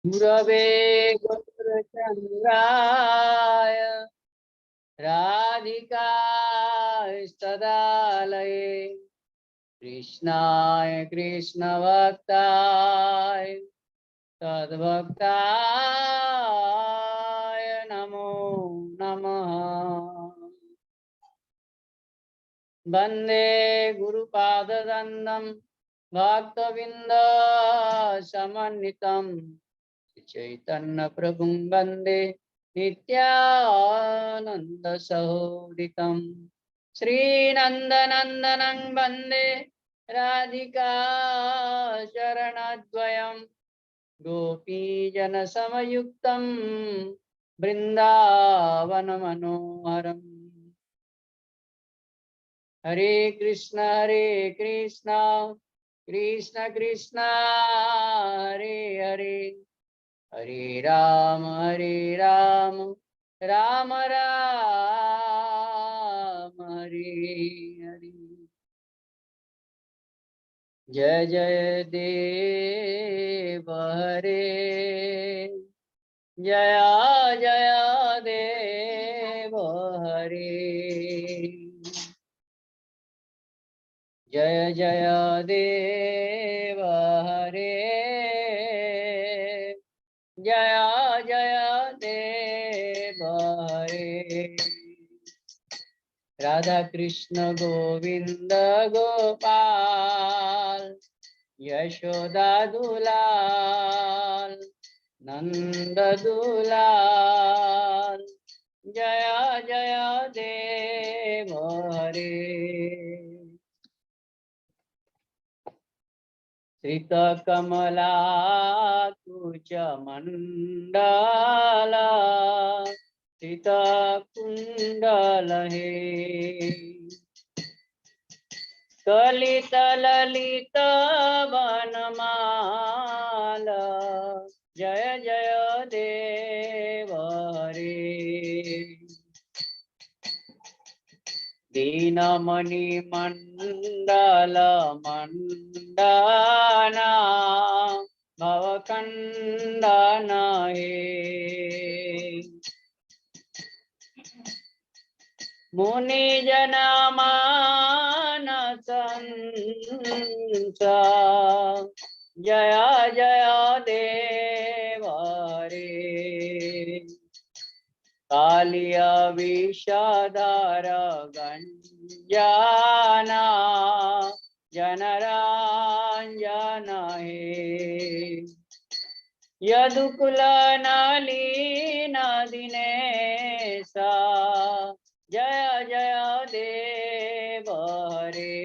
गुरवे गौरचन्द्राय राधिकाय सदालये कृष्णाय कृष्णभक्ताय तद्भक्ताय नमो नमः। वन्दे गुरुपाददन्दं भक्तबिन्द चैतन्य प्रभुं वन्दे नित्यानंद सहोदितं श्रीनन्दनन्दनं वन्दे राधिका चरणद्वयं गोपीजनसमयुक्तं बृन्दावनमनोहरम्। हरे कृष्ण कृष्ण कृष्ण हरे हरे, हरे राम राम राम हरे हरे। जय जय देव हरे, जय जय देव हरे, जय जय देव हरे, जय जय देव हरे। राधा कृष्ण गोविंद गोपाल यशोदा दुलाल नंद दुलाल, जय जय देव हरे। श्रित कमला कुच मंडला श्रित कुंडल हे, कलित ललित वनमाल, जय जय देव हरे। दीनमणि मंडल मंडना भवकंदन हे, मुनि जना मानसंस, जय जय देव हरे। कालिया विषाधार गंजाना जनरांजन हे, यदुकुल नलिन दिनेशा, जय जय देव हरे।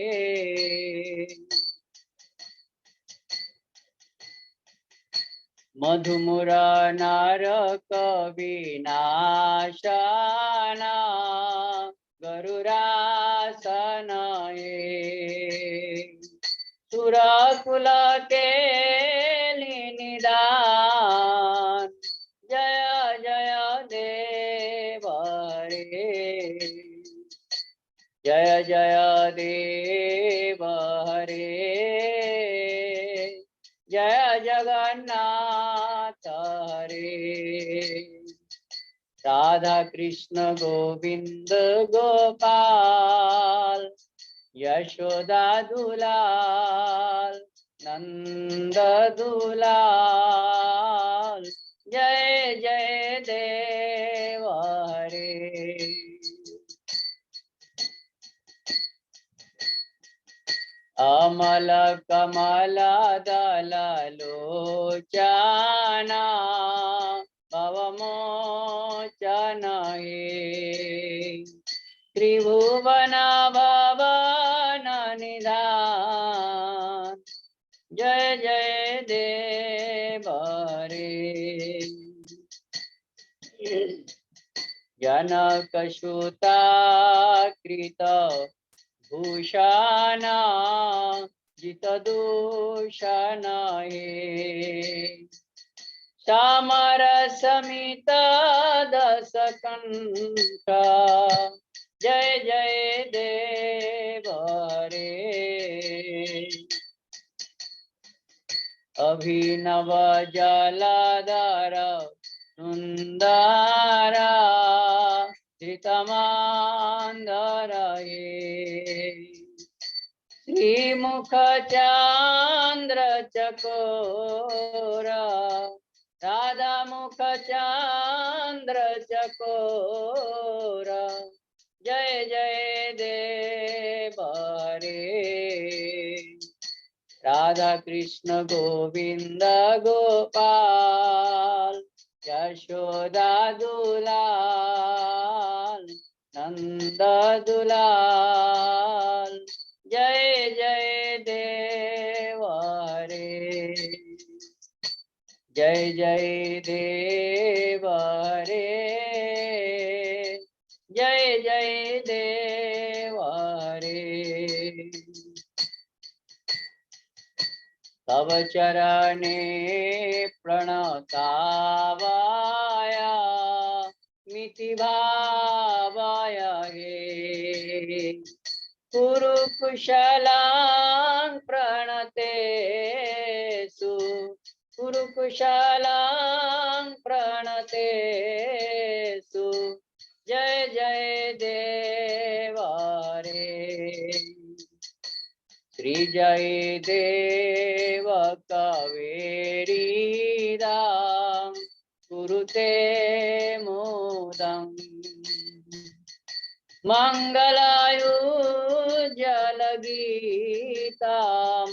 मधुमुर नारक विनाशना गरुरासन हे, सुरकुल केलि निदान, जय जय देव हरे, जय जय देव हरे, जय जगन्नाथ हरे। राधा कृष्ण गोविंद गोपाल यशोदा दुलाल नंद दुलाल, जय जय देव हरे। अमल कमल दल लोचना भवमोचन हे, त्रिभुवन भवन निधान, जय जय देव हरे। जनक सुता कृत भूषण जित दूषण हे, चामर समित दस कंठ, जय जय देव हरे। अभिनव जलधर सुंदरा धृतमांधर श्रीमुख चंद्र चकोरा राधा मुख चंद्र चकोरा जय जय देव रे राधा कृष्ण गोविंद गोपाल यशोदा दुलाल नंद दुलाल जय जय देव रे जय जय देव रे जय जय देव रे तव चरणे प्रणतावाया मिति भावाय हे कुरु कुशलां प्रणतेषु कुरु कुशलां प्रणतेषु जय जय देव रे श्री जय देव कावेरी राम कुरुते मोदम मंगलायुज्जलगीतां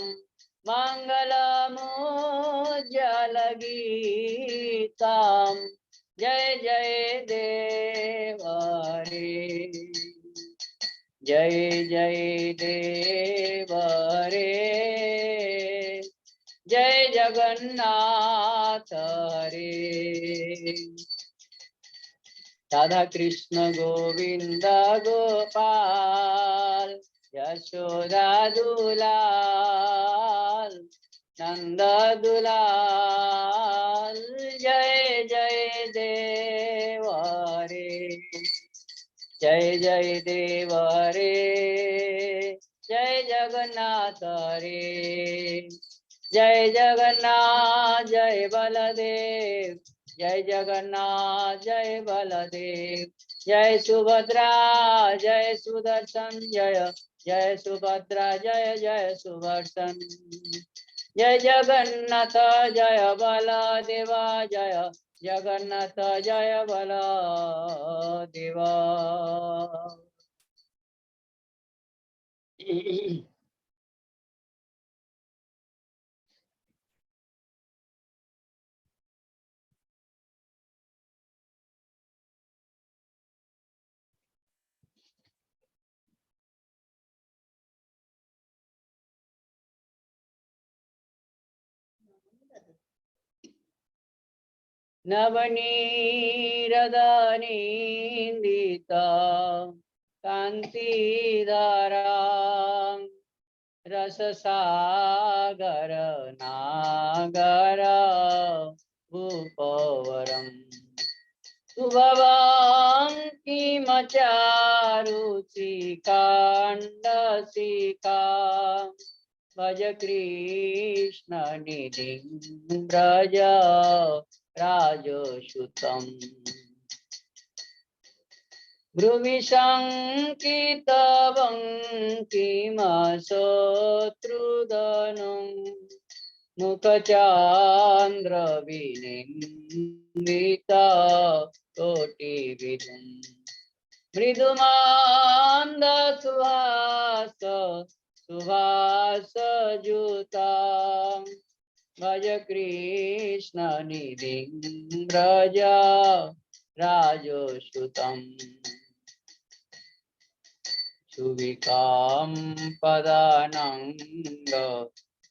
मंगलमुज्जलगीतां जय जय देव रे जय जय देव रे जय जगन्नाथ रे राधा कृष्ण गोविंद गोपाल यशोदा दुलाल नंद दुलाल जय जय देव रे जय जय देव रे जय जगन्नाथ रे जय जगन्नाथ जय बलदेव जय जगन्नाथ जय बलदेव जय सुभद्रा जय सुदर्शन जय जय सुभद्रा जय जय सुदर्शन जय जगन्नाथ जय बलदेव जय जगन्नाथ जय बलदेव नवनीरदनीन्दिता कान्तिधारा रससागर नागर भूपवरम् सुभवां किमचारुचिकाण्डसिका भज कृष्ण निधिं व्रज राजसुतम् भ्रुवि शङ्कितवं किमशत्रुदनं मुखचान्द्रविनिन्दिता कोटिविधुम् मृदुमान्दसुहास सुभासयुता भज कृष्ण निधिं व्रज राजसुतम् सुविकां पदानंग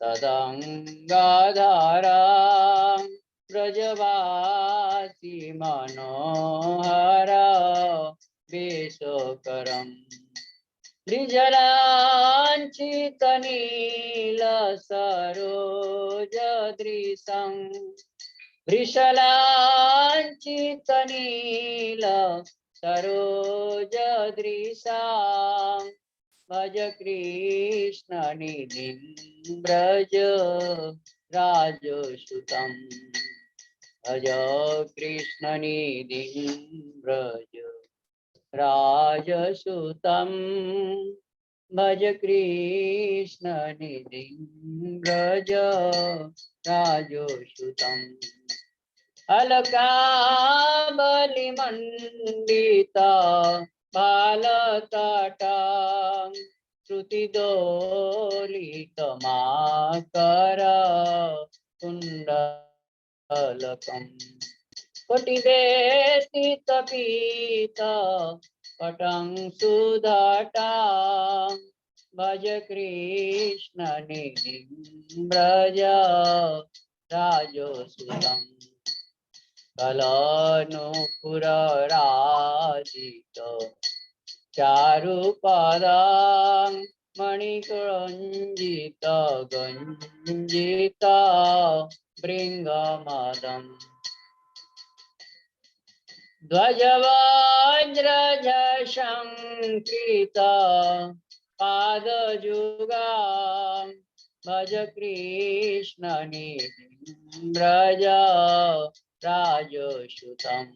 तदंगाधारां ब्रजवासी मनोहर वेशकरम् त्रिजलाञ्छितनील सरोजदृशं वृषलाञ्छितनील सरोजदृशां भज कृष्ण निधिं व्रज राजसुतं भज कृष्णनिधिं व्रज राजसुतं भज कृष्णनिधिं व्रज राजसुतं अलकाबलिमण्डिता बालतटा श्रुतिदोलितमाकर कुण्डलकम् कोटिवेष्टितपीत पटं सुधाटा भज कृष्ण निधिं व्रज राजसुतं कलनुपुरराजित चारुपदां मणिकुञ्जित गञ्जित भृङ्गमदम् ध्वजवज्रझशङ्कृत पादजुगा भज कृष्ण निधिं व्रज राजसुतं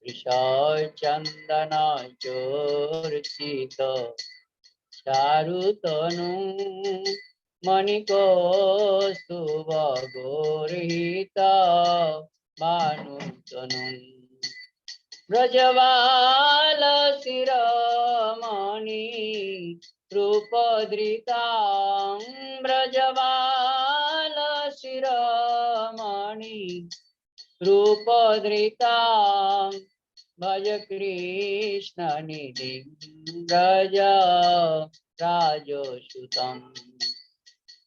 वृषचन्दनचूर्चित चारुतनु मणिकौस्तुभगोर्हित भानुतनु ब्रजबालशिरोमणि रूपधृतां ब्रजबालशिरोमणि रूपधृतां भज कृष्ण निधिं व्रज राजसुतं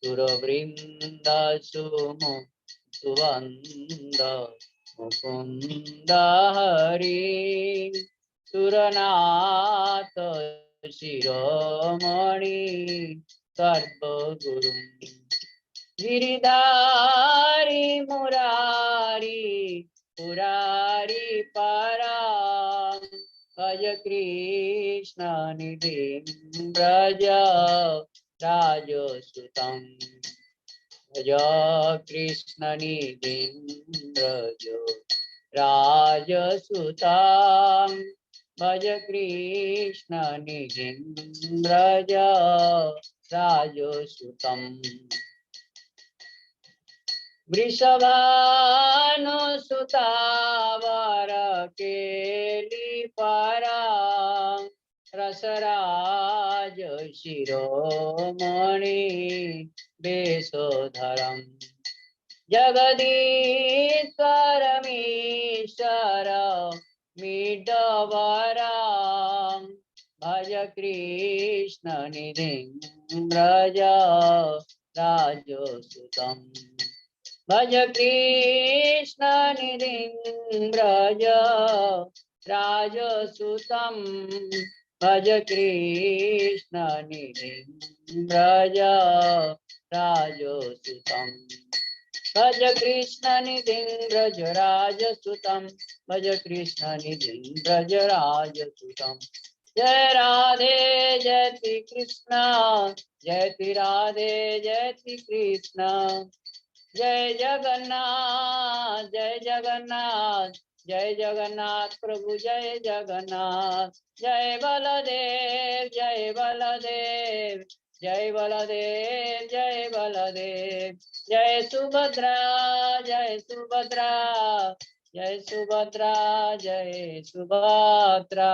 सुरवृन्दसुमुखवन्द मुकुन्द हरि सुरनाथ शिरोमणि सर्वगुरुं गिरिधारी मुरारी पुरारी परां भज कृष्ण निधिं व्रज राजसुतं भज कृष्ण निधिं व्रज राजसुतं भज कृष्ण निधिं व्रज राजसुतं वृषभानुसुतावर केली परां रसराज शिरोमणि बेशोधरम् जगदीश्वरमीश्वर मीडवरां भज कृष्ण निधिं व्रज राजसुतं भज कृष्ण निधिं व्रज राजसुतं भज कृष्ण निधिं व्रज राजसुतं भज कृष्ण निधिं व्रज राजसुतं भज कृष्ण निधिं व्रज राजसुतं जय राधे जय श्री कृष्ण जय श्री राधे जय श्री कृष्ण जय जगन्नाथ जय जगन्नाथ जय जगन्नाथ प्रभु जय जगन्नाथ जय बलदेव जय बलदेव जय बलदेव जय बलदेव जय सुभद्रा जय सुभद्रा जय सुभद्रा जय सुभद्रा।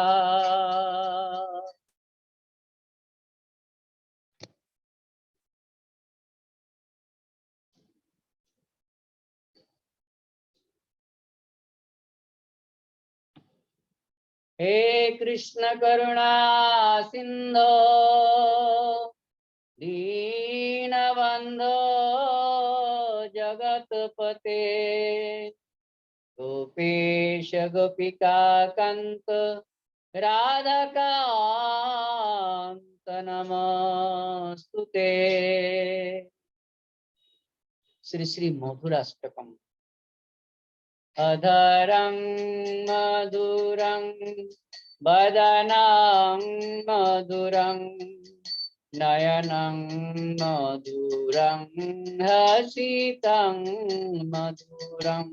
हे कृष्ण करुणा सिंधो दीनबंधो जगतपते गोपेश गोपिका कांत राधाकांत नमस्तुते। श्री श्री मधुराष्टकम अधरं मधुरं वदनं मधुरं नयनं मधुरं हसितं मधुरं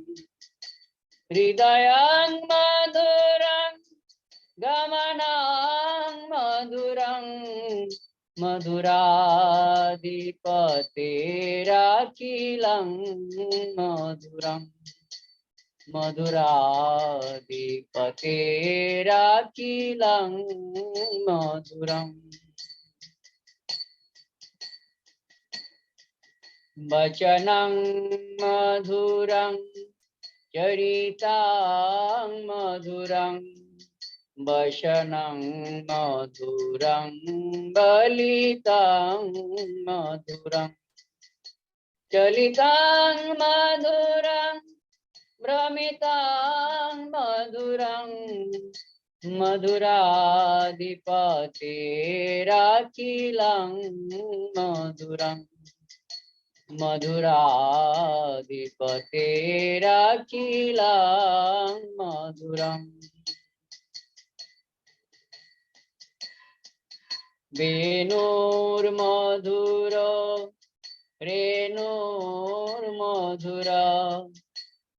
हृदयं मधुरं गमनं मधुरं मधुराधिपतेराखिलं मधुरम् मधुराधिपतेराखिलं मधुरम् वचनं मधुरं चरितं मधुरं वचनं मधुरं बलितं मधुरं चलितं मधुरं भ्रमितं मधुरं मधुराधिपतेराखिलं मधुरं मधुराधिपतेराखिलं मधुरम् वेणुर्मधुरो रेणुर्मधुरा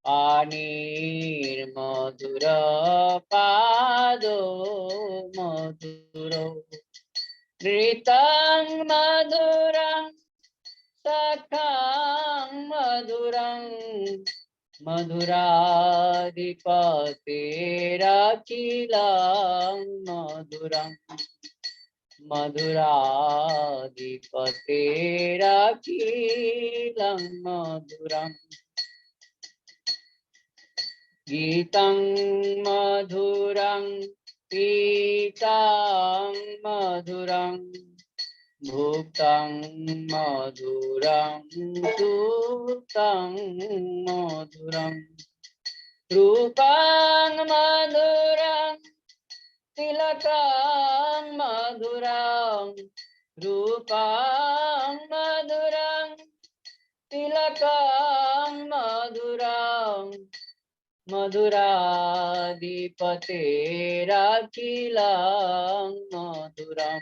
पाणिर्मधुर पादो मधुरो नृतं मधुरं सखं मधुरं मधुराधिपतेराखिलं मधुरं मधुराधिपतेराखिलं मधुरम् गीतं मधुरं पीतं मधुरं भुक्तं मधुरं सुतं मधुरं रूपं मधुरं तिलकं मधुरं रूपं मधुरं तिलकं मधुरं मधुराधिपतेराखिलं मधुरं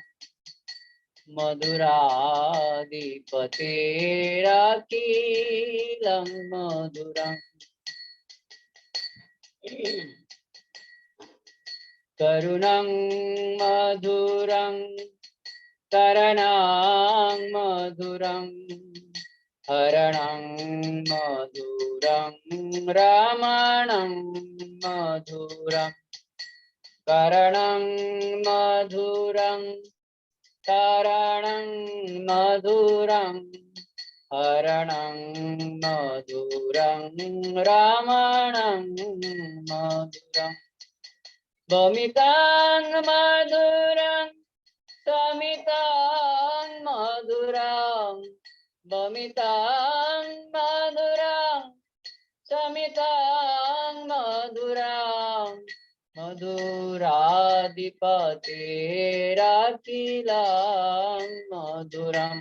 मधुराधिपतेराखिलं मधुरम् करुणं मधुरं करणं मधुरं हरणं मधुरं रमणं मधुरं करणं मधुरं करणं मधुरं हरणं मधुरं रमणं मधुरं भमितं मधुरं समितं मधुरं भमितं मधुरं समितं मधुरं मधुराधिपतेराखिलं मधुरं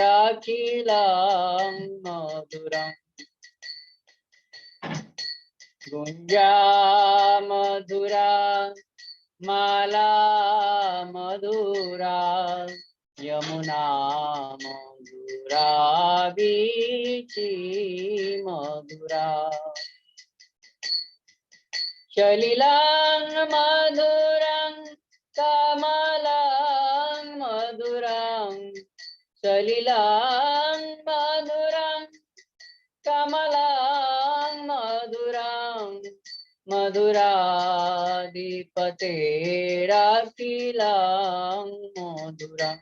मधुराधिपतेराखिलं मधुरम् गुंजा मधुरा माला मधुरा यमुना मधुरा बीची मधुरा सलिलं मधुरं कमलं मधुरं सलिलं मधुरं कमलं मधुरं मधुराधिपतेराखिलं मधुरं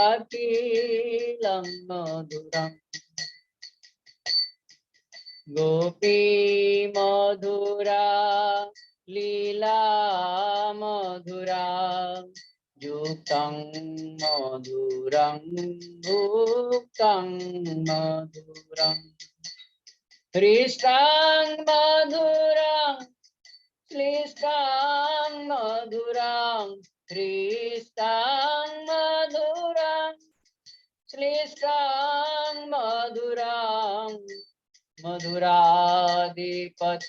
मधुराधिपतेराखिलं मधुरम् गोपी मधुरा लीला मधुरा युक्तं मधुरं भुक्तं मधुरं हृष्टं मधुरं श्लिष्टं मधुरं हृष्टं मधुरं श्लिष्टं मधुरं मधुराधिपतेराखिलं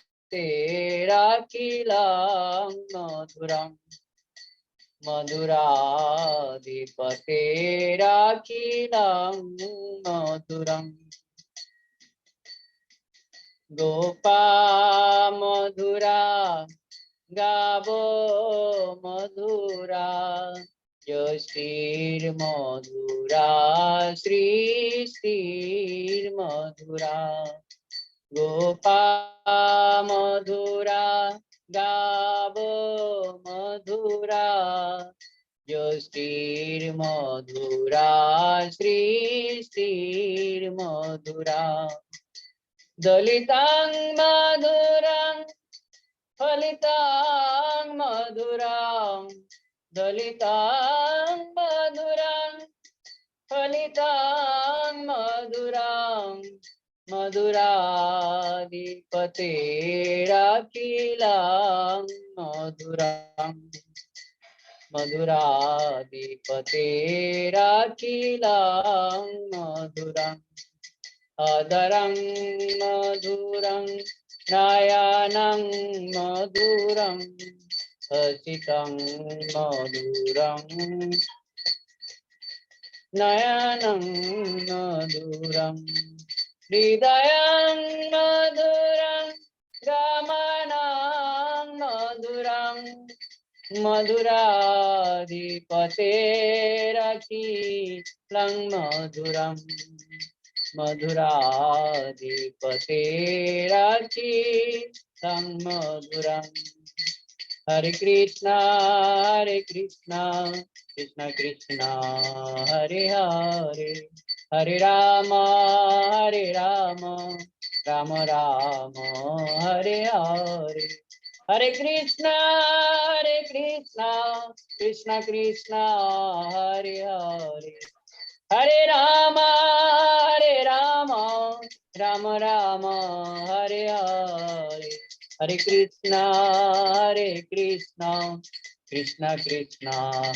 मधुरं मधुराधिपतेराखिलं मधुरं गोपा मधुरा गावो मधुरा यष्टिर्मधुरा सृष्टिर्मधुरा गोपा मधुरा गावो मधुरा यष्टिर्मधुरा सृष्टिर्मधुरा दलितां मधुरां फलितां मधुरां दलितां मधुरां फलितां मधुरां मधुराधिपतेराखिलां मधुरां मधुराधिपतेराखिलां मधुरां अधरं मधुरं नयनं मधुरं हसितं मधुरं नयनं मधुरं हृदयं मधुरं गमनं मधुरं मधुराधिपतेरखिलं मधुरं मधुराधिपतेरखिलं मधुरं हरे कृष्णा कृष्ण कृष्ण हरे हरे हरे राम राम राम हरे हरे हरे कृष्ण कृष्ण कृष्ण हरे हरे हरे राम राम राम हरे हरे हरे कृष्ण कृष्ण कृष्ण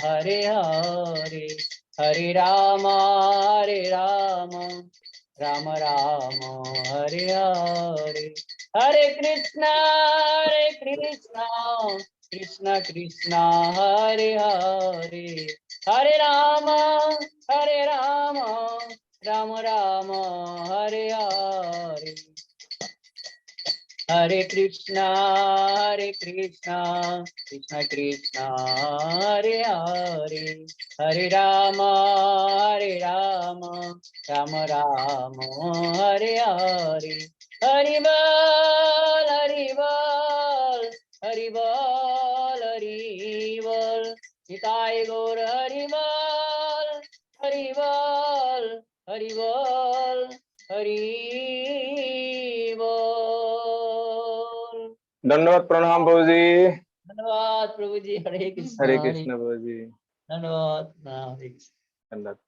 हरे हरे हरे राम राम राम हरे हरे हरे कृष्ण कृष्ण कृष्ण हरे हरे हरे राम राम राम हरे हरे हरे कृष्ण कृष्ण कृष्ण हरे हरे हरे राम राम राम हरे हरे हरि बोल हरि बोल निताय गौर हरि बोल हरि बोल हरि बोल। दंडवत प्रणाम प्रभु जी। धन्यवाद प्रभु जी। हरे कृष्ण प्रभु जी। धन्यवाद हरे कृष्ण। दंडवत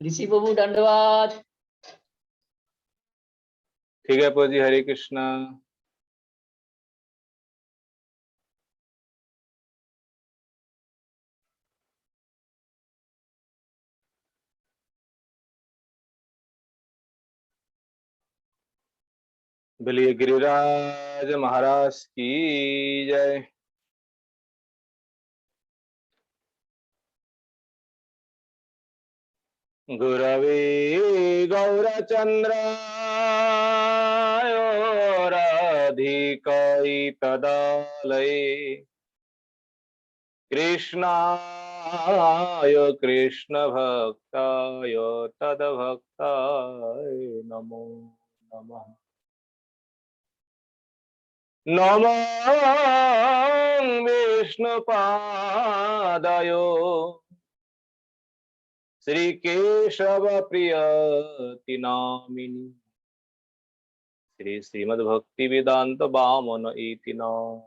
ऋषि प्रभु दंडवाद। ठीक है प्रभु जी, हरे कृष्णा। बोलिए गिरिराज महाराज की जय। गुरवे गौरचंद्राय राधिकायै तदालये कृष्णाय कृष्ण भक्ताय तद्भक्ताय नमो नमः। नमो विष्णुपादाय श्रीकेशव प्रियति नामिनि श्री श्रीमद्भक्ति वेदांत वामन इति नाम।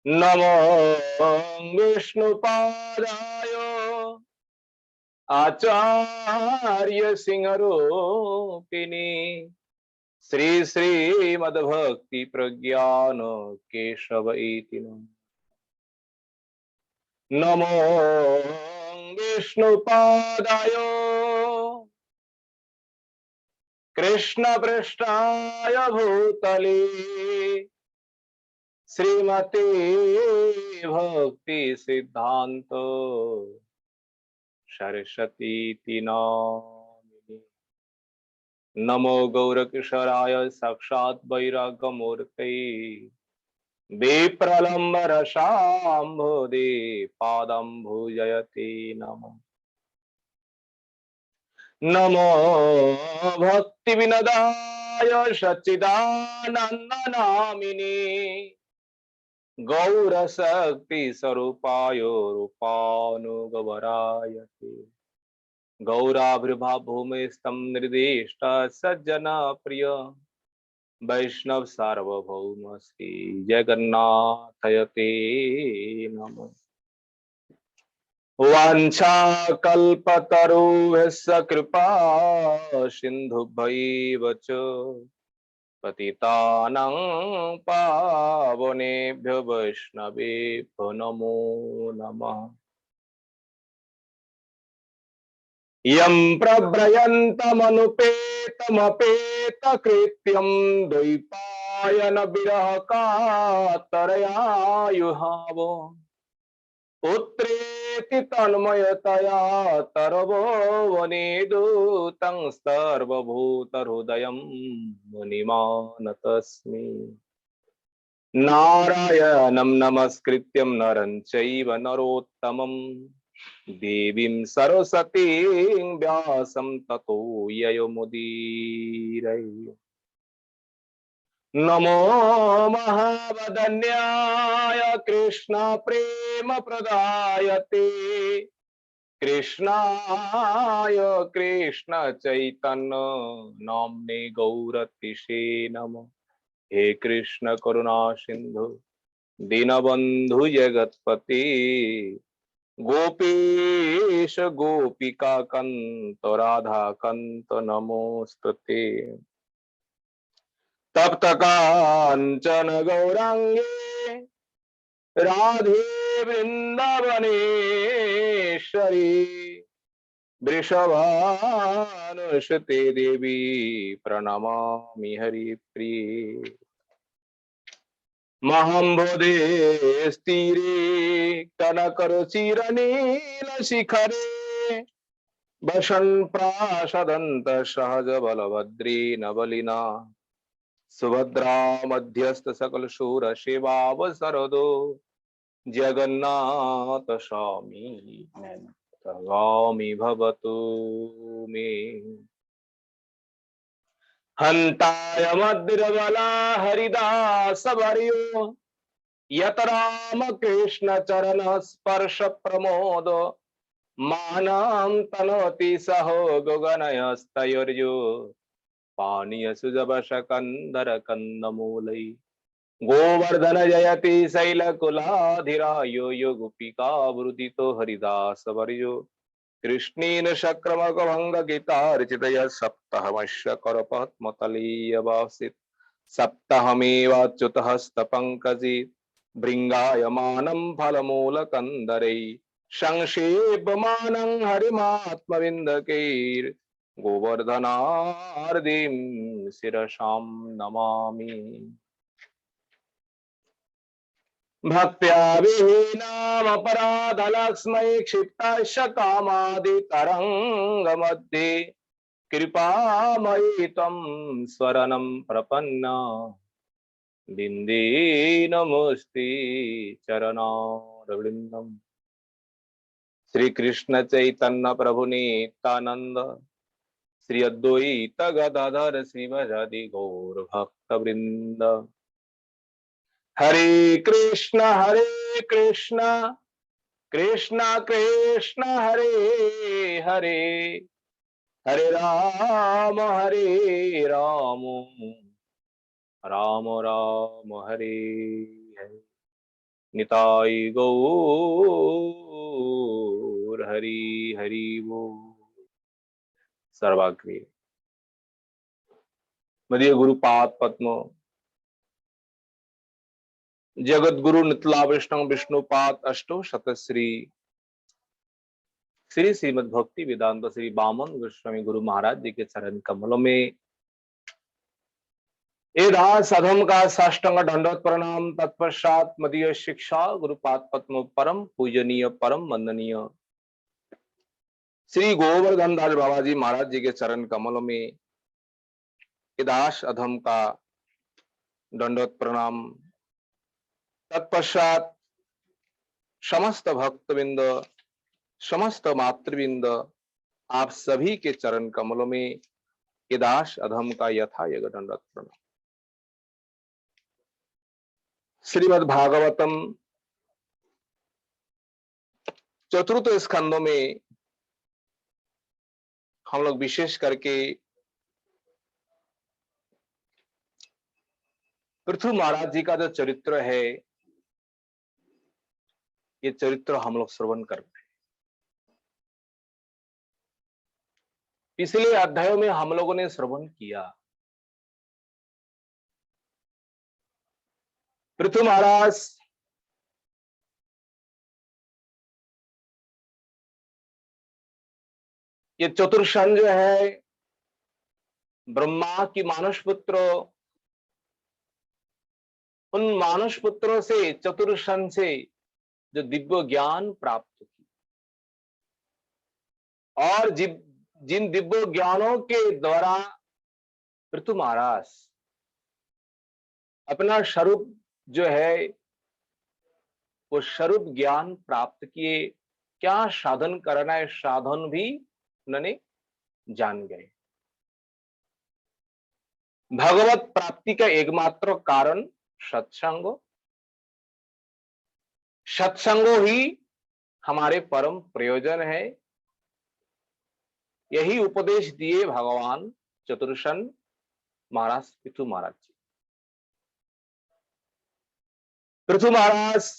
नमो विष्णुपादाय आचार्य सिंहरूपिणी श्री श्रीमद्भक्ति प्रज्ञान केशव इति नाम। नमो विष्णुपादाय कृष्ण पृष्ठाय भूतले श्रीमते भक्ति सिद्धांत सरस्वती नामिने। नमो गौरकिशोराय साक्षात् वैराग्यमूर्ते विप्रलम्बर शाम्भोदे पादं भूजयते नमः। नमो भक्ति विनदाय सच्चिदानंद नामिने गौर शक्ति स्वरूपाय रूपानुगवराय गौराभिर्भाव भूमि स्तम निर्दिष्ट सज्जन प्रिय वैष्णव सार्वभौम श्री जगन्नाथयते नमः। वाञ्छाकल्पतरुभ्यश्च कृपा सिन्धुभ्यैव च पतितानां पावनेभ्यो वैष्णवेभ्यो नमो नमः। यं प्रव्रजन्तमनुपेतमपेतकृत्यं द्वैपायन विरह कातरयायुहावो पुत्रेति तन्मयतया तरवो वनेदूतं सर्वभूतहृदयं मुनिमानतस्मि। नारायणं नमस्कृत्यं नरं चैव नरोत्तमं देवीं सरस्वतीं व्यासं ततो ययोमुदीरये। नमो महावदन्याय कृष्ण प्रेम प्रदायते कृष्णाय कृष्ण चैतन्य नाम्ने गौरतिषे नमः। हे कृष्ण करुणा सिंधु दीनबंधु जगतपति गोपीश गोपिका कंत राधा कंत नमोस्तुते। तप्त कांचन गौरांगे राधे वृंदावनेश्वरी वृषभानुसुते देवी प्रणमामि हरिप्रिये। महम्बोधे स्थिरे कनकरुचिरनीलशिखरे वसन् प्रासदन्त सहज बलभद्रे नवलिना सुभद्रा मध्यस्थ सकल शूर सेवावसरदो जगन्नाथ स्वामी गामी भवतु मे। हन्ताय मद्रबला हरिदास वर्यो यत राम कृष्ण चरण स्पर्श प्रमोद मानं तनोति सहो गगनयस्तयोर्यो पानीय सुजवश कंदर कंदमूलै गोवर्धन जयति शैलकुलाधिरायो यो गोपिका वृदितो हरिदास वर्यो कृष्णेन शक्रमक भंग गीतार्चितय सप्तहमश्य करपद्मतलीयवासित सप्तहमेवाच्युत हस्तपङ्कजे भृङ्गायमानं फलमूलकन्दरै संक्षेपमानं हरिमात्मविन्दकैर् गोवर्धनार्दिं शिरसां नमामि। भक्त्या विहीनामपराधलक्ष्मै क्षिप्तस्य कामादितरङ्गमध्ये कृपामयि त्वं स्वरणं प्रपन्ना बिन्दे नमोस्ते चरणारविन्दम्। श्री कृष्ण चैतन्य प्रभु नित्यानंद श्री अद्वैत गदाधर श्रीवासादि गौर भक्त वृंद। हरे कृष्ण कृष्ण कृष्ण हरे हरे हरे राम राम राम हरे हरे। निताई गौर हरि हरि वो। सर्वाग्रे मदीय गुरुपाद पद्म जगत गुरु नितला वैष्णव विष्णुपाद अष्टो शतश्री श्री श्रीमद भक्ति वेदांत श्री बामन गोस्वामी गुरु महाराज जी के चरण कमलों में एदास अधम का साष्टांग दंडवत प्रणाम। तत्पश्चात मदीय शिक्षा गुरुपाद पद्म परम पूजनीय परम वंदनीय श्री गोवर्धन दास बाबा जी महाराज जी के चरण कमलों में एदास अधम का दंडवत प्रणाम। तत्पश्चात समस्त भक्तविंद, समस्त मातृविंद, आप सभी के चरण कमलों में एदास अधम का यथा यग दंडवत प्रणाम। श्रीमद् भागवतम चतुर्थ स्कंदों में हम लोग विशेष करके पृथु महाराज जी का जो चरित्र है, ये चरित्र हम लोग श्रवण कर रहे हैं। पिछले अध्यायों में हम लोगों ने श्रवण किया पृथु महाराज ये चतुर्शन जो है, ब्रह्मा की मानस पुत्र, उन मानस पुत्रों से, चतुर्शन से जो दिव्य ज्ञान प्राप्त की, और जिन दिव्य ज्ञानों के द्वारा पृथु महाराज अपना स्वरूप जो है वो स्वरूप ज्ञान प्राप्त किए, क्या साधन करना है साधन भी उन्होंने जान गए। भगवत प्राप्ति का एकमात्र कारण सत्संग, सत्संगो ही हमारे परम प्रयोजन है। यही उपदेश दिए भगवान चतुर्शन महाराज पृथु महाराज जी। पृथु महाराज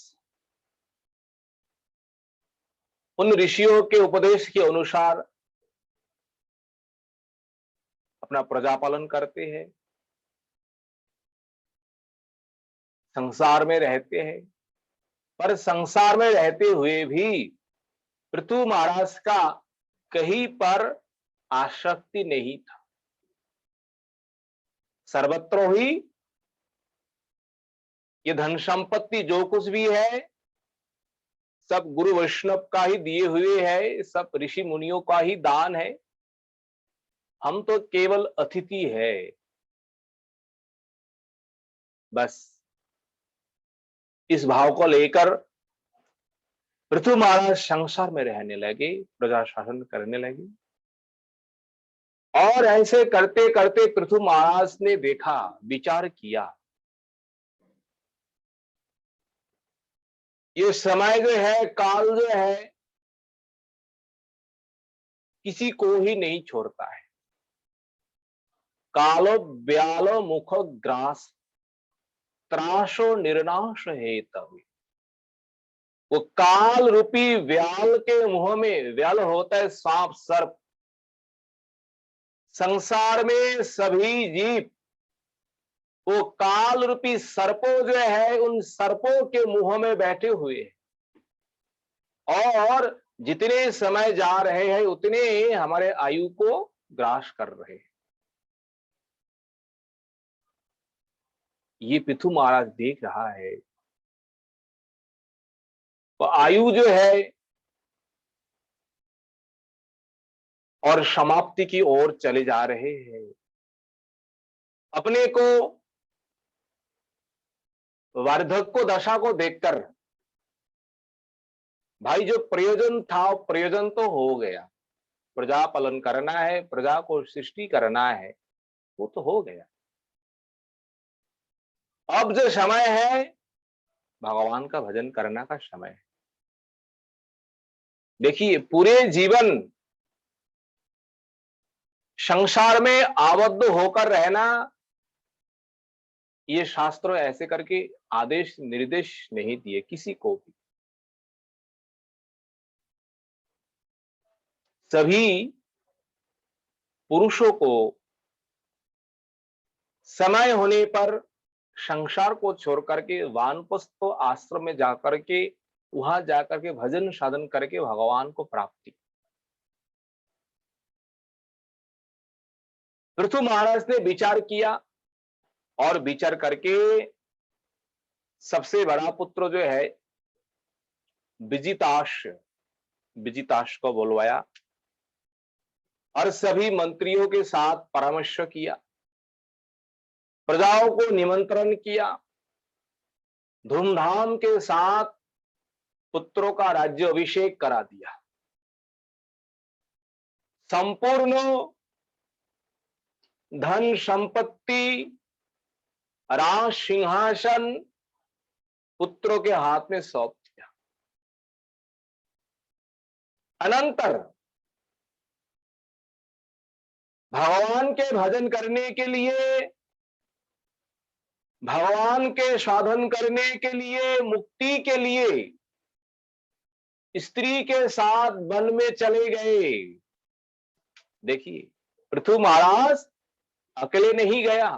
उन ऋषियों के उपदेश के अनुसार अपना प्रजा पालन करते हैं, संसार में रहते हैं, पर संसार में रहते हुए भी पृथु महाराज का कहीं पर आसक्ति नहीं था। सर्वत्र ही ये धन संपत्ति जो कुछ भी है सब गुरु वैष्णव का ही दिए हुए है, सब ऋषि मुनियों का ही दान है, हम तो केवल अतिथि है। बस इस भाव को लेकर पृथु महाराज संसार में रहने लगे, प्रजा शासन करने लगे। और ऐसे करते करते पृथु महाराज ने देखा, विचार किया, ये समय जो है, काल जो है, किसी को ही नहीं छोड़ता है। कालो ब्यालो मुख ग्रास त्रासो निर्नाश है तभी। वो काल रूपी व्याल के मुंह में, व्याल होता है सांप सर्प, संसार में सभी जीव वो काल रूपी सर्पों जो है, उन सर्पों के मुंह में बैठे हुए हैं, और जितने समय जा रहे हैं उतने हमारे आयु को ग्रास कर रहे हैं। ये पृथु महाराज देख रहा है, तो आयु जो है और समाप्ति की ओर चले जा रहे हैं। अपने को वार्धक्य दशा को देखकर भाई जो प्रयोजन था प्रयोजन तो हो गया, प्रजा पालन करना है, प्रजा को सृष्टि करना है, वो तो हो गया। अब जो समय है भगवान का भजन करने का समय है। देखिए पूरे जीवन संसार में आबद्ध होकर रहना, ये शास्त्र ऐसे करके आदेश निर्देश नहीं दिए किसी को भी। सभी पुरुषों को समय होने पर संसार को छोड़ करके वानप्रस्थ आश्रम में जाकर के, वहां जाकर के भजन साधन करके भगवान को प्राप्ति। पृथु महाराज ने विचार किया, और विचार करके सबसे बड़ा पुत्र जो है विजिताश को बुलवाया और सभी मंत्रियों के साथ परामर्श किया, प्रजाओं को निमंत्रण किया, धूमधाम के साथ पुत्रों का राज्य अभिषेक करा दिया। संपूर्ण धन संपत्ति, राज सिंहासन पुत्रों के हाथ में सौंप दिया। अनंतर भगवान के भजन करने के लिए, भगवान के साधन करने के लिए, मुक्ति के लिए स्त्री के साथ वन में चले गए। देखिए, पृथु महाराज अकेले नहीं गया,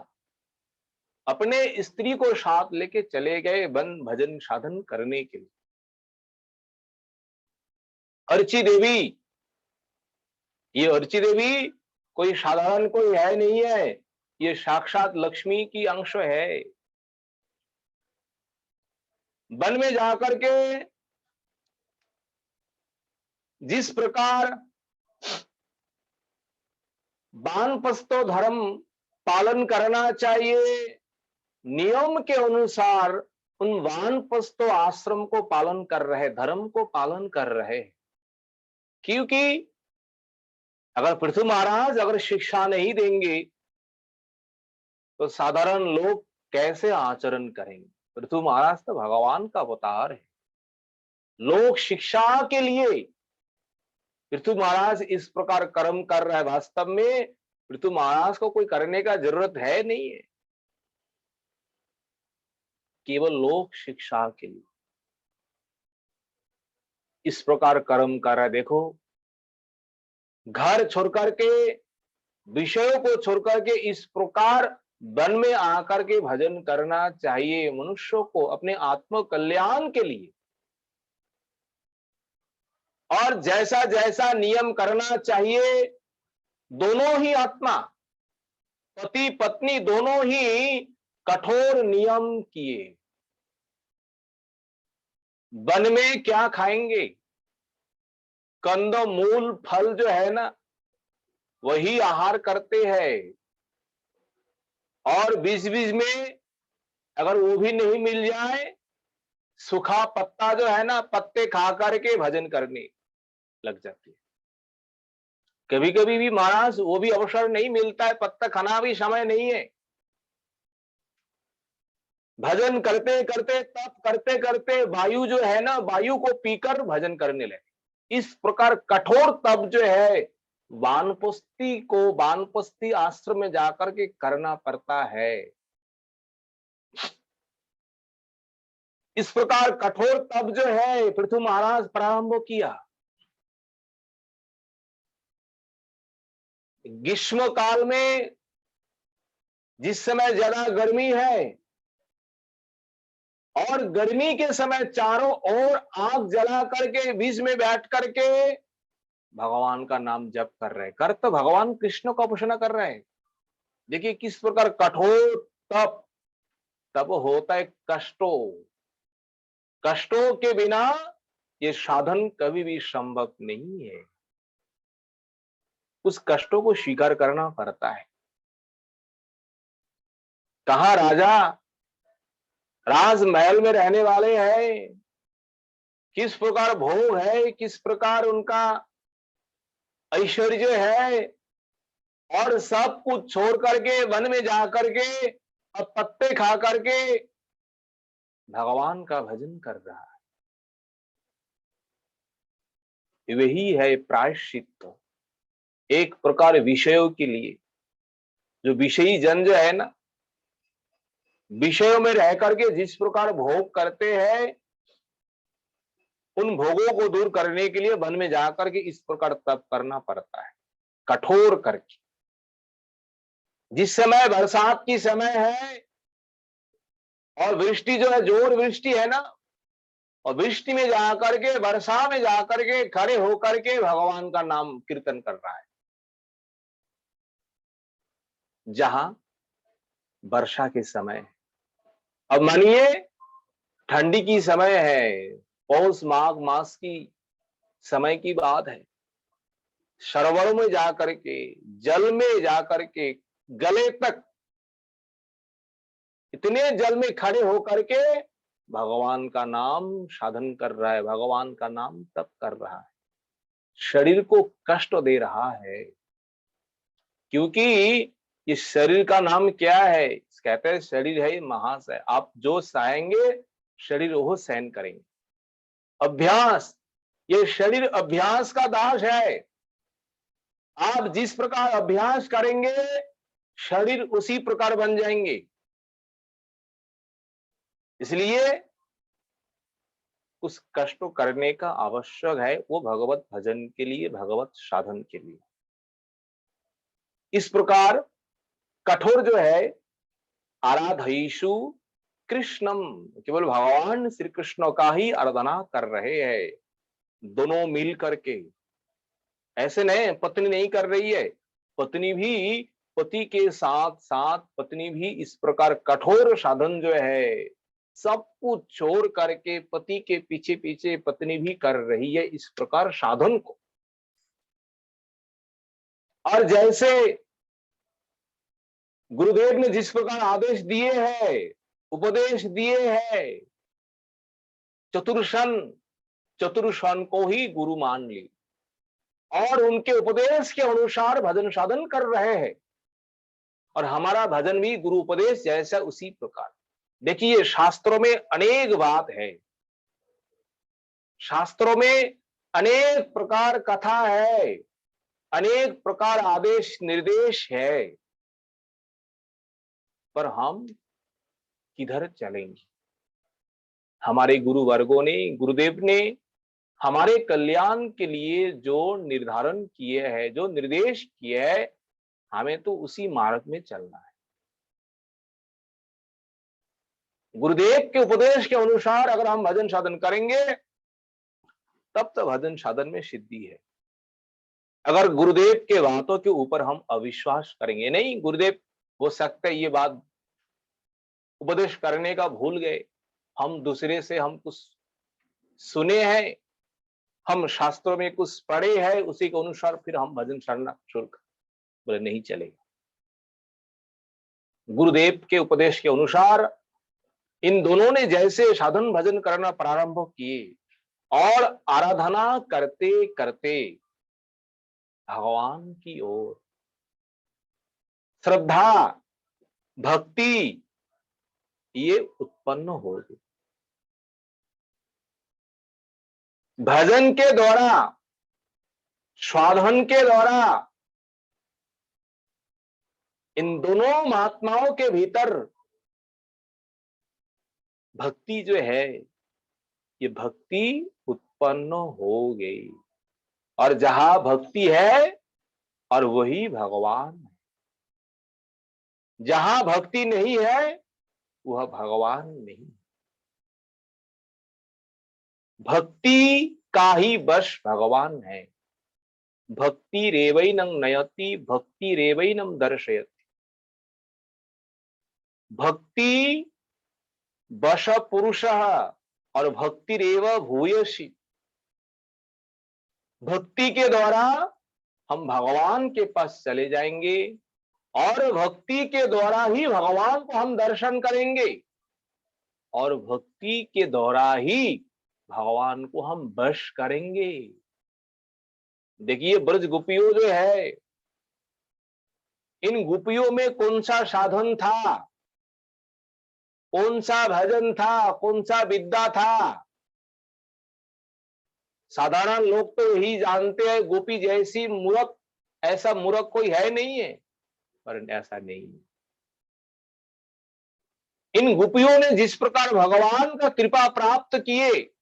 अपने स्त्री को साथ लेके चले गए वन भजन साधन करने के लिए। अर्ची देवी, ये अर्ची देवी कोई साधारण कोई है नहीं है, ये साक्षात लक्ष्मी की अंश है। वन में जाकर के जिस प्रकार वानप्रस्थो धर्म पालन करना चाहिए, नियम के अनुसार उन वानप्रस्थो आश्रम को पालन कर रहे, धर्म को पालन कर रहे। क्योंकि अगर पृथु महाराज अगर शिक्षा नहीं देंगे तो साधारण लोग कैसे आचरण करेंगे? पृथु महाराज तो भगवान का अवतार है। लोक शिक्षा के लिए पृथु महाराज इस प्रकार कर्म कर रहे हैं। वास्तव में पृथु महाराज को कोई करने का जरूरत है नहीं है, केवल लोक शिक्षा के लिए इस प्रकार कर्म कर रहा है। देखो, घर छोड़ करके, विषयों को छोड़ करके इस प्रकार वन में आकर के भजन करना चाहिए मनुष्यों को अपने आत्म कल्याण के लिए। और जैसा जैसा नियम करना चाहिए, दोनों ही आत्मा, पति पत्नी दोनों ही कठोर नियम किए। वन में क्या खाएंगे? कंद मूल फल जो है ना, वही आहार करते हैं। और बीच बीच में अगर वो भी नहीं मिल जाए, सूखा पत्ता जो है ना, पत्ते खा करके भजन करने लग जाती है। कभी कभी भी महाराज वो भी अवसर नहीं मिलता है, पत्ता खाना भी समय नहीं है। भजन करते करते, तप करते करते वायु जो है ना, वायु को पीकर भजन करने लगे। इस प्रकार कठोर तप जो है वानप्रस्थी को, वानप्रस्थी आश्रम में जाकर के करना पड़ता है। इस प्रकार कठोर तप जो है पृथु महाराज प्रारंभ किया। ग्रीष्म काल में जिस समय ज्यादा गर्मी है और गर्मी के समय चारों ओर आग जला करके बीच में बैठ करके भगवान का नाम जप कर रहे, कर तो भगवान कृष्ण का उपासना कर रहे हैं। देखिए किस प्रकार कठोर तप, तब होता है कष्टों, कष्टों के बिना ये साधन कभी भी संभव नहीं है। उस कष्टों को स्वीकार करना पड़ता है। कहा राजा राजमहल में रहने वाले हैं, किस प्रकार भोग है, किस प्रकार उनका ऐश्वर्य है, और सब कुछ छोड़ करके वन में जा करके और पत्ते खा करके भगवान का भजन कर रहा है। वही है प्रायश्चित्त। एक प्रकार विषयों के लिए, जो विषयी जन जो है ना, विषयों में रह करके जिस प्रकार भोग करते हैं, उन भोगों को दूर करने के लिए वन में जाकर के इस प्रकार तप करना पड़ता है, कठोर करके। जिस समय बरसात की समय है और वृष्टि जो है, जोर वृष्टि है ना, और वृष्टि में जाकर के, वर्षा में जाकर के खड़े होकर के भगवान का नाम कीर्तन कर रहा है। जहां वर्षा के समय। अब मानिए ठंडी की समय है, पौष माघ मास की समय की बात है, सरोवरों में जाकर के, जल में जाकर के गले तक इतने जल में खड़े होकर के भगवान का नाम साधन कर रहा है, भगवान का नाम तप कर रहा है, शरीर को कष्ट दे रहा है। क्योंकि इस शरीर का नाम क्या है? कहते हैं शरीर है महाशय, आप जो सहेंगे शरीर वो सहन करेंगे। अभ्यास, ये शरीर अभ्यास का दास है। आप जिस प्रकार अभ्यास करेंगे शरीर उसी प्रकार बन जाएंगे। इसलिए उस कष्ट करने का आवश्यक है, वो भगवत भजन के लिए, भगवत साधन के लिए। इस प्रकार कठोर जो है, आराधयीषु कृष्णम, केवल भगवान श्री कृष्ण का ही आराधना कर रहे हैं, दोनों मिल करके। ऐसे नहीं, पत्नी नहीं कर रही है, पत्नी भी पति के साथ साथ पत्नी भी इस प्रकार कठोर साधन जो है सब कुछ छोड़ करके पति के पीछे पीछे पत्नी भी कर रही है इस प्रकार साधन को। और जैसे गुरुदेव ने जिस प्रकार आदेश दिए हैं, उपदेश दिए हैं, चतुर्शन को ही गुरु मान ली और उनके उपदेश के अनुसार भजन साधन कर रहे हैं। और हमारा भजन भी गुरु उपदेश जैसा उसी प्रकार। देखिए शास्त्रों में अनेक बात है, शास्त्रों में अनेक प्रकार कथा है, अनेक प्रकार आदेश निर्देश है, पर हम किधर चलेंगे? हमारे गुरु वर्गों ने, गुरुदेव ने हमारे कल्याण के लिए जो निर्धारण किए हैं, जो निर्देश किए हैं, हमें तो उसी मार्ग में चलना है। गुरुदेव के उपदेश के अनुसार अगर हम भजन साधन करेंगे तब तो भजन साधन में सिद्धि है। अगर गुरुदेव के बातों के ऊपर हम अविश्वास करेंगे, नहीं गुरुदेव हो सकता है ये बात उपदेश करने का भूल गए, हम दूसरे से हम कुछ सुने हैं, हम शास्त्रों में कुछ पढ़े हैं, उसी के अनुसार फिर हम भजन करना शुरू कर, बोले नहीं चलेगा। गुरुदेव के उपदेश के अनुसार इन दोनों ने जैसे साधन भजन करना प्रारंभ किए और आराधना करते करते भगवान की ओर श्रद्धा भक्ति ये उत्पन्न हो गई। भजन के द्वारा, साधन के द्वारा इन दोनों महात्माओं के भीतर भक्ति जो है, ये भक्ति उत्पन्न हो गई। और जहां भक्ति है और वही भगवान है, जहां भक्ति नहीं है वह भगवान नहीं। भक्ति का ही वश भगवान है। भक्ति रेवैनं नयति, भक्ति रेवैनं दर्शयति। भक्ति वश पुरुषः और भक्ति रेव भूयसी। भक्ति के द्वारा हम भगवान के पास चले जाएंगे और भक्ति के द्वारा ही भगवान को हम दर्शन करेंगे और भक्ति के द्वारा ही भगवान को हम वश करेंगे। देखिए ब्रज गोपियों जो है, इन गोपियों में कौन सा साधन था, कौन सा भजन था, कौन सा विद्या था? साधारण लोग तो यही जानते हैं, गोपी जैसी मूर्ख, ऐसा मूर्ख कोई है नहीं है, पर ऐसा नहीं। इन गोपियों ने जिस प्रकार भगवान का कृपा प्राप्त किए,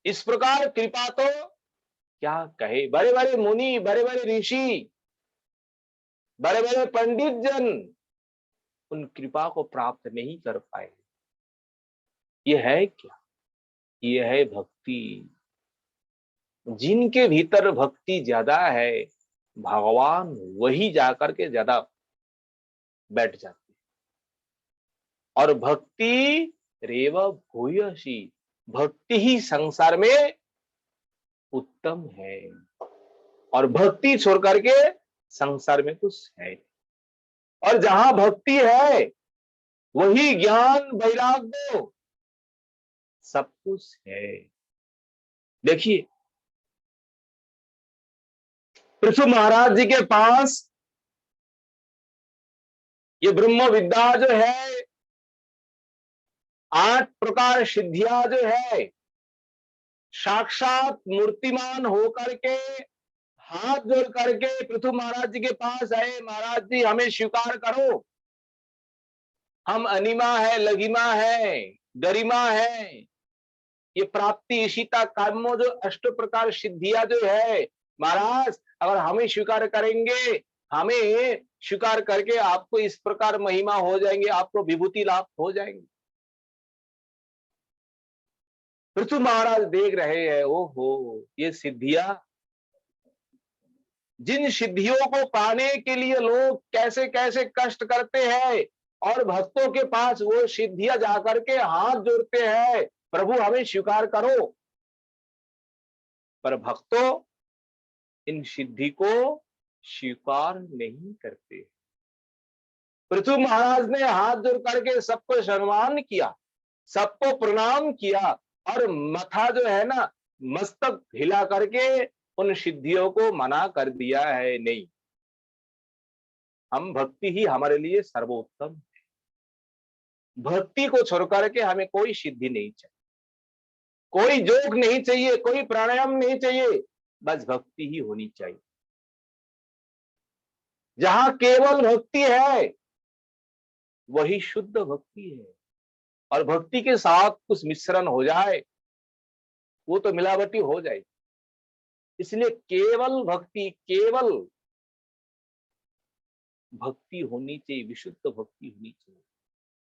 इस प्रकार कृपा तो क्या कहे, बड़े बड़े मुनि, बड़े बड़े ऋषि, बड़े बड़े पंडित जन उन कृपा को प्राप्त नहीं कर पाए। ये है क्या? ये है भक्ति। जिनके भीतर भक्ति ज्यादा है, भगवान वही जाकर के ज्यादा बैठ जाती है। और भक्ति रेव भूयसी, भक्ति ही संसार में उत्तम है, और भक्ति छोड़ करके संसार में कुछ है नहीं। और जहां भक्ति है वही ज्ञान वैराग्य सब कुछ है। देखिए पृथु महाराज जी के पास ये ब्रह्म विद्या जो है, 8 प्रकार सिद्धियां जो है, साक्षात मूर्तिमान होकर के हाथ जोड़ करके पृथु महाराज जी के पास आए, महाराज जी हमें स्वीकार करो, हम अनिमा है, लघिमा है, गरिमा है, ये प्राप्ति ईशिता कामो जो 8 प्रकार सिद्धियां जो है, महाराज अगर हमें स्वीकार करेंगे, हमें स्वीकार करके आपको इस प्रकार महिमा हो जाएंगे, आपको विभूति लाभ हो जाएंगे। पृथु महाराज देख रहे हैं, ओहो ये सिद्धियां, जिन सिद्धियों को पाने के लिए लोग कैसे कैसे कष्ट करते हैं, और भक्तों के पास वो सिद्धियां जाकर के हाथ जोड़ते हैं, प्रभु हमें स्वीकार करो। पर भक्तों इन सिद्धि को स्वीकार नहीं करते। पृथु महाराज ने हाथ जोड़ करके सबको सम्मान किया, सबको प्रणाम किया, और मथा जो है ना मस्तक हिला करके उन सिद्धियों को मना कर दिया है, नहीं, हम भक्ति ही हमारे लिए सर्वोत्तम है। भक्ति को छोड़ करके हमें कोई सिद्धि नहीं चाहिए, कोई योग नहीं चाहिए, कोई प्राणायाम नहीं चाहिए, बस भक्ति ही होनी चाहिए। जहां केवल भक्ति है वही शुद्ध भक्ति है, और भक्ति के साथ कुछ मिश्रण हो जाए वो तो मिलावटी हो जाएगी। इसलिए केवल भक्ति, केवल भक्ति होनी चाहिए, विशुद्ध भक्ति होनी चाहिए।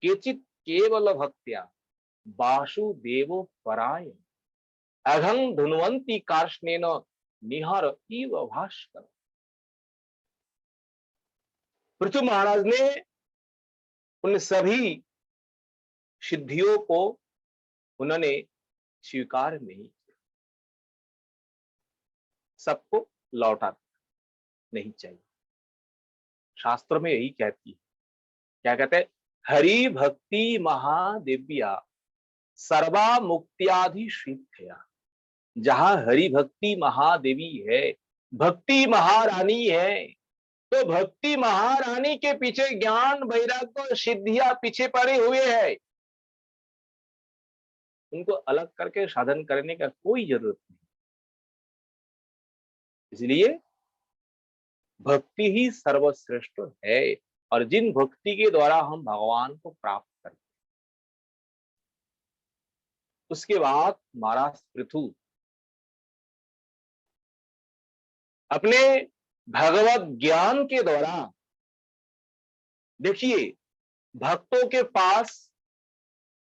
केचित केवल भक्त्या वासुदेवो पराय अघं धुन्वंती कार्ष्णेन निहर इव भास्कर। पृथु महाराज ने उन सभी सिद्धियों को उन्होंने स्वीकार नहीं किया, सबको लौटा नहीं चाहिए। शास्त्र में यही कहती है, क्या कहते हैं, हरि भक्ति महादिव्या सर्वा मुक्त्याधि सिद्धया। जहां हरि भक्ति महादेवी है, भक्ति महारानी है, तो भक्ति महारानी के पीछे ज्ञान वैराग्य सिद्धियां पीछे पड़े हुए हैं, उनको अलग करके साधन करने का कोई जरूरत नहीं। इसलिए भक्ति ही सर्वश्रेष्ठ है, और जिन भक्ति के द्वारा हम भगवान को प्राप्त करते हैं। उसके बाद महाराज पृथु अपने भगवत ज्ञान के द्वारा, देखिए भक्तों के पास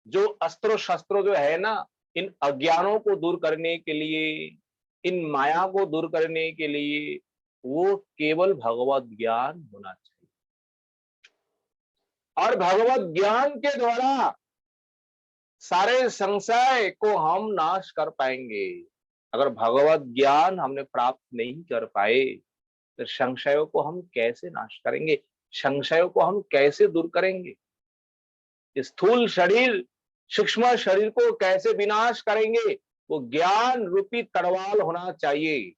जो अस्त्र शस्त्र जो है ना, इन अज्ञानों को दूर करने के लिए, इन माया को दूर करने के लिए, वो केवल भगवत ज्ञान होना चाहिए। और भगवत ज्ञान के द्वारा सारे संशय को हम नाश कर पाएंगे। अगर भगवत ज्ञान हमने प्राप्त नहीं कर पाए तो संशयों को हम कैसे नाश करेंगे, संशयों को हम कैसे दूर करेंगे, स्थूल शरीर सूक्ष्म शरीर को कैसे विनाश करेंगे, वो ज्ञान रूपी तलवार होना चाहिए।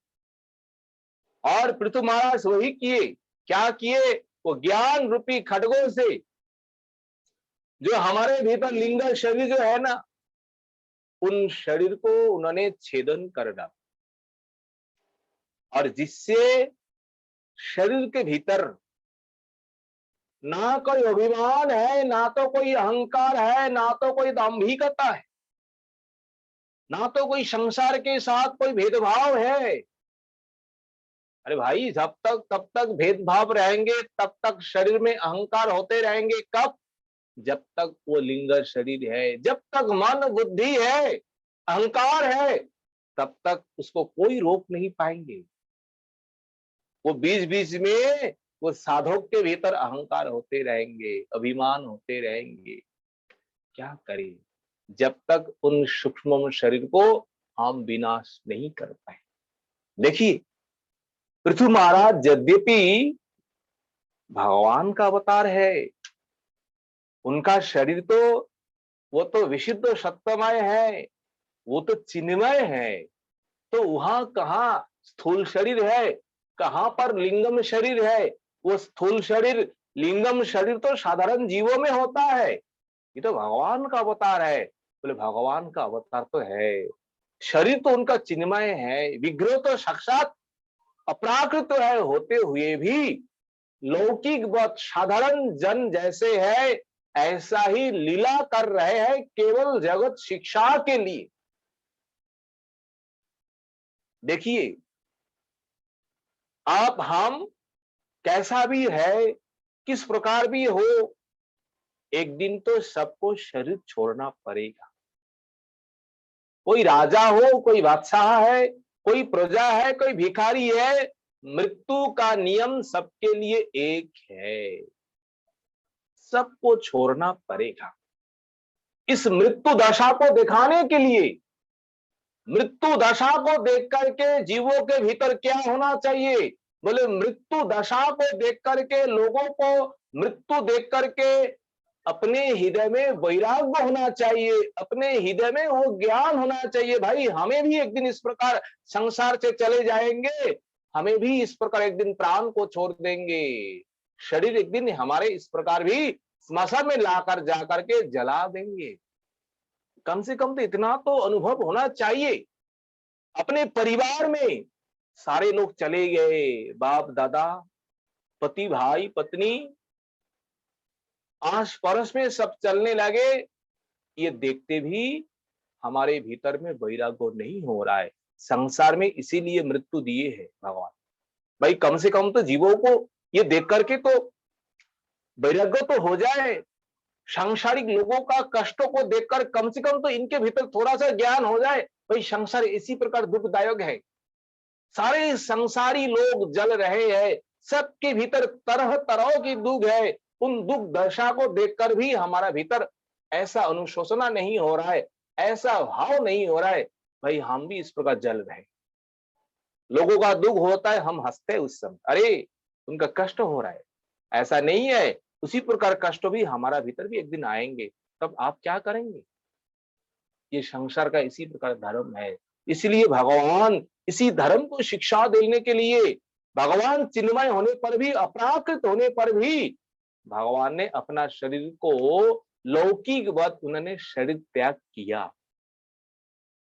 और पृथु महाराज वही किए, क्या किए, वो ज्ञान रूपी खड्गों से जो हमारे भीतर लिंग शरीर जो है ना, उन शरीर को उन्होंने छेदन कर डाला, और जिससे शरीर के भीतर ना कोई अभिमान है, ना तो कोई अहंकार है, ना तो कोई दांभिकता है, ना तो कोई संसार के साथ कोई भेदभाव है। अरे भाई जब तक तब तक भेदभाव रहेंगे, तब तक शरीर में अहंकार होते रहेंगे। कब? जब तक वो लिंग शरीर है, जब तक मन बुद्धि है, अहंकार है, तब तक उसको कोई रोक नहीं पाएंगे। वो बीच बीच में वो साधक के भीतर अहंकार होते रहेंगे, अभिमान होते रहेंगे। क्या करें जब तक उन सूक्ष्म शरीर को हम विनाश नहीं कर पाए। देखिए पृथु महाराज यद्यपि भगवान का अवतार है, उनका शरीर तो वो तो विशुद्ध सत्यमय है, वो तो चिन्मय है, तो वहां कहाँ स्थूल शरीर है, कहां पर लिंगम शरीर है। वो स्थूल शरीर लिंगम शरीर तो साधारण जीवों में होता है, ये तो भगवान का अवतार है। बोले भगवान का अवतार तो है, शरीर तो उनका चिन्मय है, विग्रह तो साक्षात अपराकृत है, होते हुए भी लौकिक बहुत साधारण जन जैसे है ऐसा ही लीला कर रहे हैं केवल जगत शिक्षा के लिए। देखिए आप हम कैसा भी है, किस प्रकार भी हो, एक दिन तो सबको शरीर छोड़ना पड़ेगा। कोई राजा हो, कोई बादशाह है, कोई प्रजा है, कोई भिखारी है, मृत्यु का नियम सबके लिए एक है, सबको छोड़ना पड़ेगा। इस मृत्यु दशा को दिखाने के लिए, मृत्यु दशा को देख करके जीवों के भीतर क्या होना चाहिए? बोले मृत्यु दशा को देख करके, लोगों को मृत्यु देख करके अपने हृदय में वैराग्य होना चाहिए, अपने हृदय में वो ज्ञान होना चाहिए। भाई हमें भी एक दिन इस प्रकार संसार से चले जाएंगे, हमें भी इस प्रकार एक दिन प्राण को छोड़ देंगे, शरीर एक दिन हमारे इस प्रकार भी स्मशान में लाकर जाकर के जला देंगे। कम से कम तो इतना तो अनुभव होना चाहिए। अपने परिवार में सारे लोग चले गए, बाप दादा, पति भाई पत्नी, आस पड़ोस में सब चलने लगे, ये देखते भी हमारे भीतर में वैराग्य नहीं हो रहा है। संसार में इसीलिए मृत्यु दिए है भगवान। भाई कम से कम तो जीवों को ये देख करके तो वैराग्य तो हो जाए, सांसारिक लोगों का कष्टों को देखकर कम से कम तो इनके भीतर थोड़ा सा ज्ञान हो जाए। भाई संसार इसी प्रकार दुखदायक है, सारे संसारी लोग जल रहे हैं, सबके भीतर तरह तरह की दुख है। उन दुख दशा को देखकर भी हमारा भीतर ऐसा अनुशोचना नहीं हो रहा है, ऐसा भाव नहीं हो रहा है, भाई हम भी इस प्रकार जल रहे। लोगों का दुख होता है, हम हंसते हैं उस समय, अरे उनका कष्ट हो रहा है, ऐसा नहीं है। उसी प्रकार कष्ट भी हमारा भीतर भी एक दिन आएंगे, तब आप क्या करेंगे? ये संसार का इसी प्रकार धर्म है। इसलिए भगवान इसी धर्म को शिक्षा देने के लिए, भगवान चिन्मय होने पर भी, अपराकृत होने पर भी भगवान ने अपना शरीर को लौकिक वत उन्होंने शरीर त्याग किया।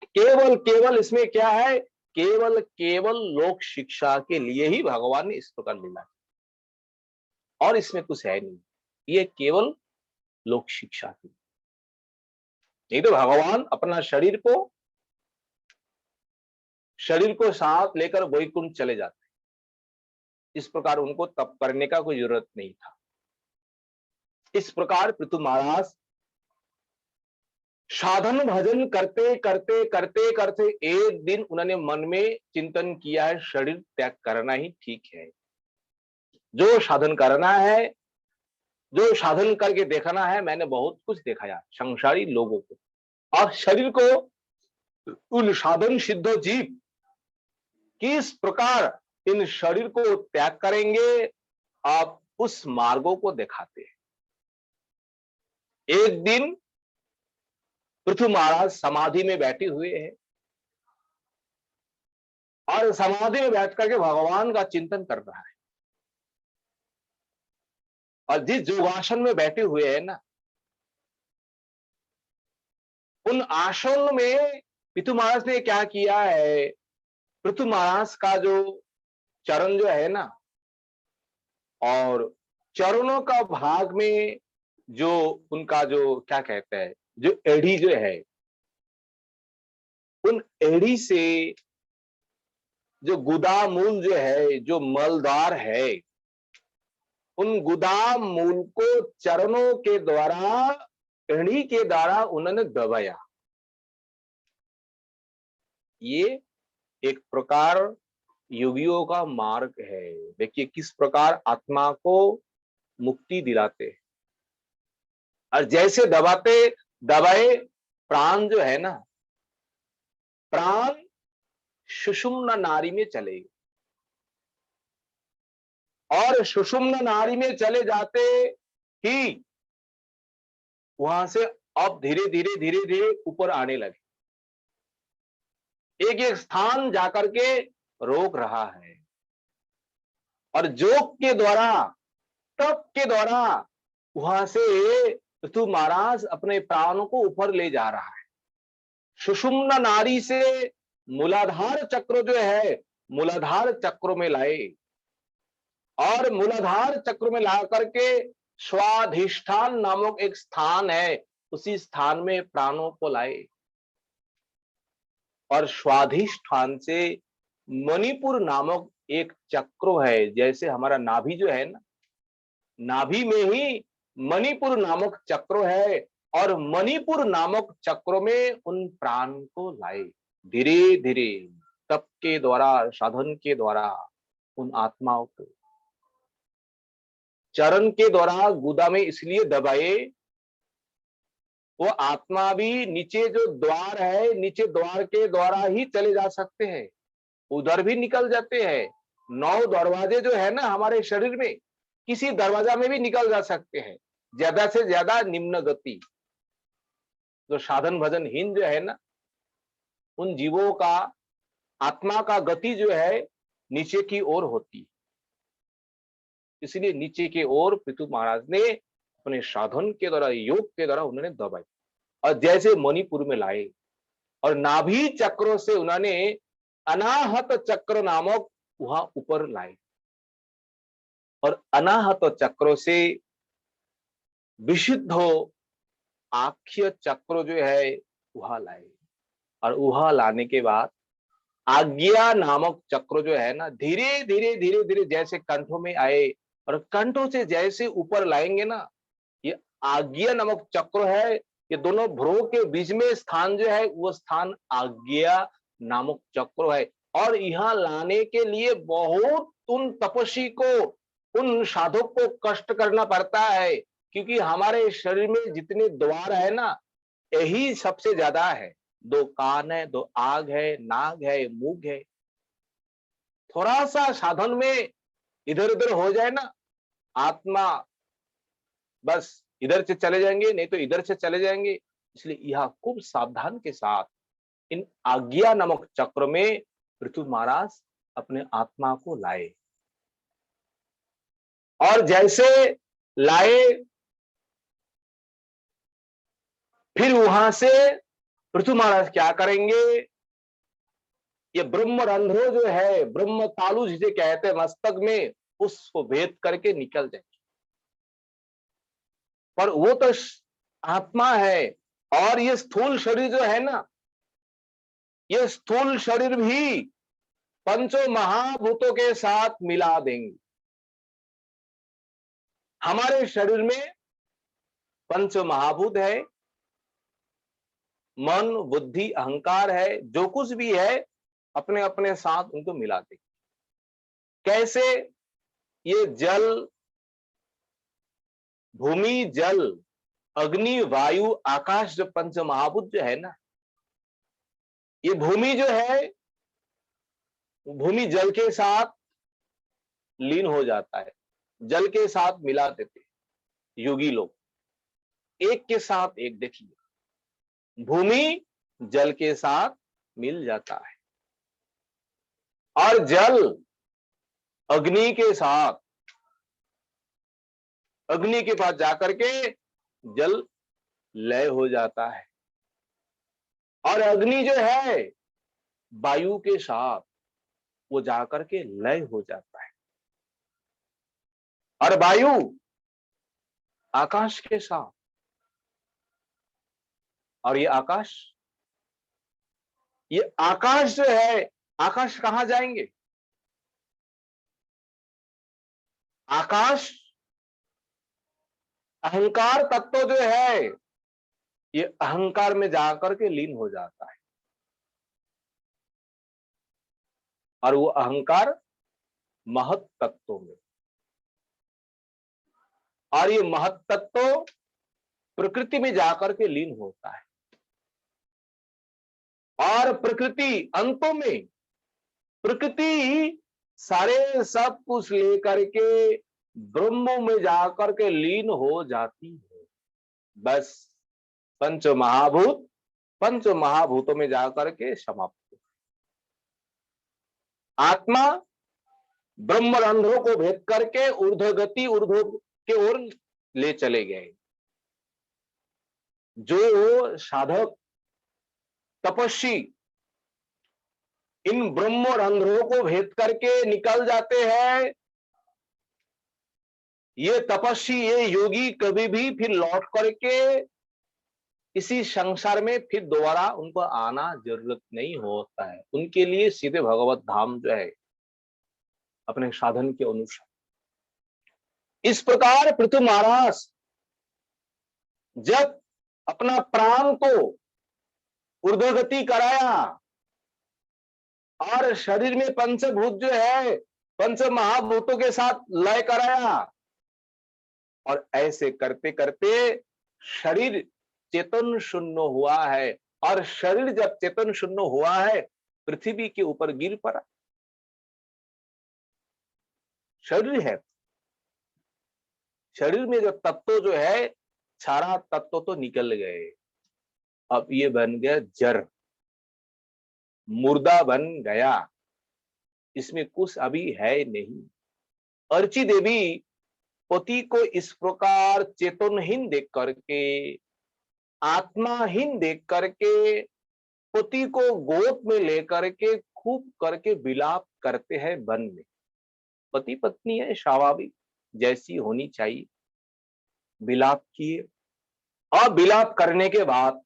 केवल केवल इसमें क्या है? केवल केवल लोक शिक्षा के लिए ही भगवान ने इस प्रकार लीला, और इसमें कुछ है नहीं, ये केवल लोक शिक्षा की। नहीं तो भगवान अपना शरीर को साथ लेकर वैकुंठ चले जाते, इस प्रकार उनको तप करने का कोई जरूरत नहीं था। इस प्रकार पृथु महाराज साधन भजन करते करते करते करते एक दिन उन्होंने मन में चिंतन किया है, शरीर त्याग करना ही ठीक है। जो साधन करना है, जो साधन करके देखना है, मैंने बहुत कुछ देखा यार संसारी लोगों को, और शरीर को उन साधन सिद्ध जीव किस प्रकार इन शरीर को त्याग करेंगे, आप उस मार्गों को दिखाते हैं। एक दिन पृथु महाराज समाधि में बैठे हुए हैं, और समाधि में बैठ करके भगवान का चिंतन कर रहा है, और जिस योगासन में बैठे हुए हैं ना, उन आसन में पृथु महाराज ने क्या किया है, पृथु महाराज का जो चरण जो है ना, और चरणों का भाग में जो उनका जो क्या कहते हैं, जो एड़ी जो है, उन एड़ी से जो गुदा मूल जो है, जो मलदार है, उन गुदा मूल को चरणों के द्वारा, एड़ी के द्वारा उन्होंने दबाया। ये एक प्रकार योगियों का मार्ग है। देखिए किस प्रकार आत्मा को मुक्ति दिलाते हैं। और जैसे दबाए प्राण जो है ना, प्राण सुषुम्ना नाड़ी में चले, और सुषुम्ना नाड़ी में चले जाते ही वहां से अब धीरे धीरे धीरे धीरे ऊपर आने लगे, एक एक स्थान जाकर के रोक रहा है। और योग के द्वारा, तप के द्वारा वहां से पृथु महाराज अपने प्राणों को ऊपर ले जा रहा है। सुषुम्ना नाड़ी से मूलाधार चक्र जो है, मूलाधार चक्र में लाए, और मूलाधार चक्र में ला करके स्वाधिष्ठान नामक एक स्थान है, उसी स्थान में प्राणों को लाए, और स्वाधिष्ठान से मणिपुर नामक एक चक्र है, जैसे हमारा नाभि जो है ना, नाभि में ही मणिपुर नामक चक्र है, और मणिपुर नामक चक्र में उन प्राण को लाए। धीरे धीरे तप के द्वारा, साधन के द्वारा उन आत्माओं को चरण के द्वारा गुदा में इसलिए दबाए, वो आत्मा भी नीचे जो द्वार है, नीचे द्वार के द्वारा ही चले जा सकते हैं, उधर भी निकल जाते हैं। 9 दरवाजे जो है ना हमारे शरीर में, किसी दरवाजा में भी निकल जा सकते हैं। ज्यादा से ज्यादा निम्न गति, जो साधन भजनहीन जो है ना, उन जीवों का आत्मा का गति जो है नीचे की ओर होती, इसलिए नीचे की ओर पृथु महाराज ने अपने साधन के द्वारा, योग के द्वारा उन्होंने दबाई, और जैसे मणिपुर में लाए, और नाभि चक्रों से उन्होंने अनाहत चक्र नामक वहां ऊपर लाए, और अनाहत चक्रों से विशुद्ध आख्य चक्र जो है वहां लाए, और वहां लाने के बाद आज्ञा नामक चक्र जो है ना, धीरे धीरे धीरे धीरे जैसे कंठों में आए, और कंठों से जैसे ऊपर लाएंगे ना, ये आज्ञा नामक चक्र है, ये दोनों भ्रुओं के बीच में स्थान जो है वो स्थान आज्ञा नामक चक्र है। और यहाँ लाने के लिए बहुत उन तपस्वी को, उन साधक को कष्ट करना पड़ता है, क्योंकि हमारे शरीर में जितने द्वार है ना, यही सबसे ज्यादा है। 2 कान है, 2 आग है, नाक है, मुख है। थोड़ा सा साधन में इधर उधर हो जाए ना, आत्मा बस इधर से चले जाएंगे, नहीं तो इधर से चले जाएंगे। इसलिए यह खूब सावधान के साथ इन आज्ञा नामक चक्र में पृथु महाराज अपने आत्मा को लाए, और जैसे लाए फिर वहां से पृथु महाराज क्या करेंगे, ये ब्रह्म रंध्रो जो है, ब्रह्म तालु जिसे कहते हैं मस्तक में, उसको भेद करके निकल जाएंगे। पर वो तो आत्मा है, और ये स्थूल शरीर जो है ना, ये स्थूल शरीर भी पंचों महाभूतों के साथ मिला देंगे। हमारे शरीर में पंच महाभूत है, मन बुद्धि अहंकार है, जो कुछ भी है अपने अपने साथ उनको मिला देंगे। कैसे? ये जल, भूमि, जल, अग्नि, वायु, आकाश, जो पंच महाभूत जो है ना, ये भूमि जो है, भूमि जल के साथ लीन हो जाता है, जल के साथ मिला देते योगी लोग, एक के साथ एक। देखिए भूमि जल के साथ मिल जाता है, और जल अग्नि के साथ, अग्नि के पास जाकर के जल लय हो जाता है, और अग्नि जो है वायु के साथ वो जाकर के लय हो जाता है, और वायु आकाश के साथ, और ये आकाश जो है, आकाश कहां जाएंगे? आकाश अहंकार तत्व जो है, ये अहंकार में जाकर के लीन हो जाता है। और वो अहंकार महत तत्व में, और ये महत तत्व प्रकृति में जाकर के लीन होता है, और प्रकृति अंतों में प्रकृति सारे सब कुछ लेकर के ब्रह्म में जाकर के लीन हो जाती है। बस पंच महाभूतों में जाकर के समाप्त। आत्मा ब्रह्मरंध्रों को भेद करके ऊर्ध्वगति ऊर्ध्व के ओर ले चले गए। जो साधक तपस्वी इन ब्रह्मरंध्रों को भेद करके निकल जाते हैं, ये तपस्वी ये योगी कभी भी फिर लौट करके इसी संसार में फिर दोबारा उनको आना जरूरत नहीं होता है। उनके लिए सीधे भगवत धाम जो है अपने साधन के अनुसार। इस प्रकार पृथु महाराज जब अपना प्राण को ऊर्ध्वगति कराया और शरीर में पंचभूत जो है पंच महाभूतों के साथ लय कराया, और ऐसे करते करते शरीर चेतन शून्य हुआ है, और शरीर जब चेतन शून्य हुआ है पृथ्वी के ऊपर गिर पड़ा। शरीर है, शरीर में जो तत्व जो है सारा तत्व तो निकल गए, अब ये बन गया जड़, मुर्दा बन गया, इसमें कुछ अभी है नहीं। अर्ची देवी पति को इस प्रकार चेतनहीन देख करके आत्माहीन देख करके पति को गोद में लेकर के खूब करके विलाप करते हैं वन में। पति पत्नी है स्वाभाविक जैसी होनी चाहिए, विलाप किए। और विलाप करने के बाद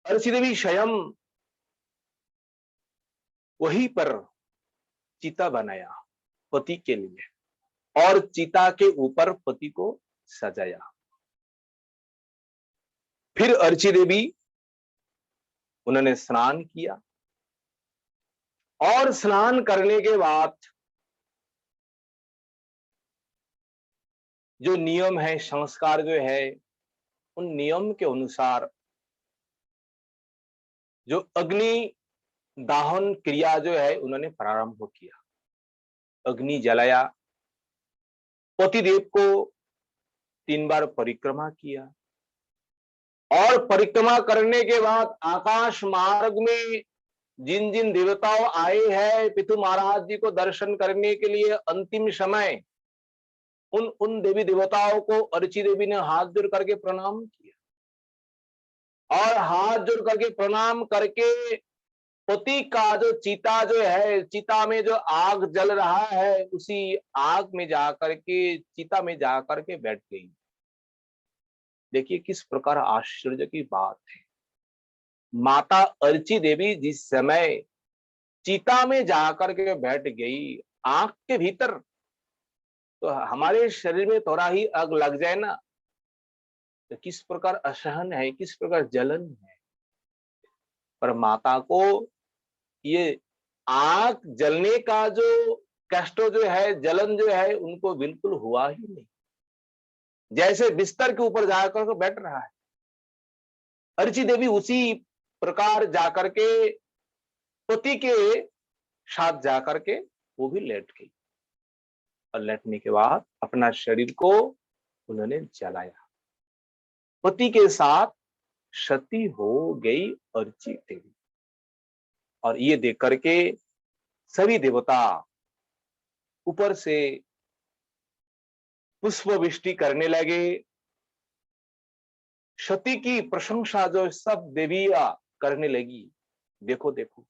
अर्ची देवी स्वयं वहीं पर चिता बनाया पति के लिए, और चिता के ऊपर पति को सजाया। फिर अर्ची देवी उन्होंने स्नान किया, और स्नान करने के बाद जो नियम है संस्कार जो है उन नियम के अनुसार जो अग्नि दाहन क्रिया जो है उन्होंने प्रारंभ किया। अग्नि जलाया, पतिदेव को 3 बार परिक्रमा किया, और परिक्रमा करने के बाद आकाश मार्ग में जिन जिन देवताओं आए हैं पृथु महाराज जी को दर्शन करने के लिए अंतिम समय, उन देवी देवताओं को अर्ची देवी ने हाथ जोड़ करके प्रणाम किया, और हाथ जोड़ करके प्रणाम करके पति का जो चिता जो है, चिता में जो आग जल रहा है उसी आग में जाकर के चिता में जाकर के बैठ गई। देखिए किस प्रकार आश्चर्य की बात है। माता अर्ची देवी जिस समय चिता में जाकर के बैठ गई, आग के भीतर तो हमारे शरीर में थोड़ा ही आग लग जाए ना तो किस प्रकार असहन है, किस प्रकार जलन है, पर माता को ये आग जलने का जो कष्ट जो है, जलन जो है उनको बिल्कुल हुआ ही नहीं, जैसे बिस्तर के ऊपर जाकर के बैठ रहा है। अर्ची देवी उसी प्रकार जाकर के पति के साथ जाकर के वो भी लेट गई, और लेटने के बाद अपना शरीर को उन्होंने जलाया। पति के साथ सती हो गई अर्ची देवी। और ये देख करके सभी देवता ऊपर से पुष्प वृष्टि करने लगे। सती की प्रशंसा जो सब देवियां करने लगी। देखो देखो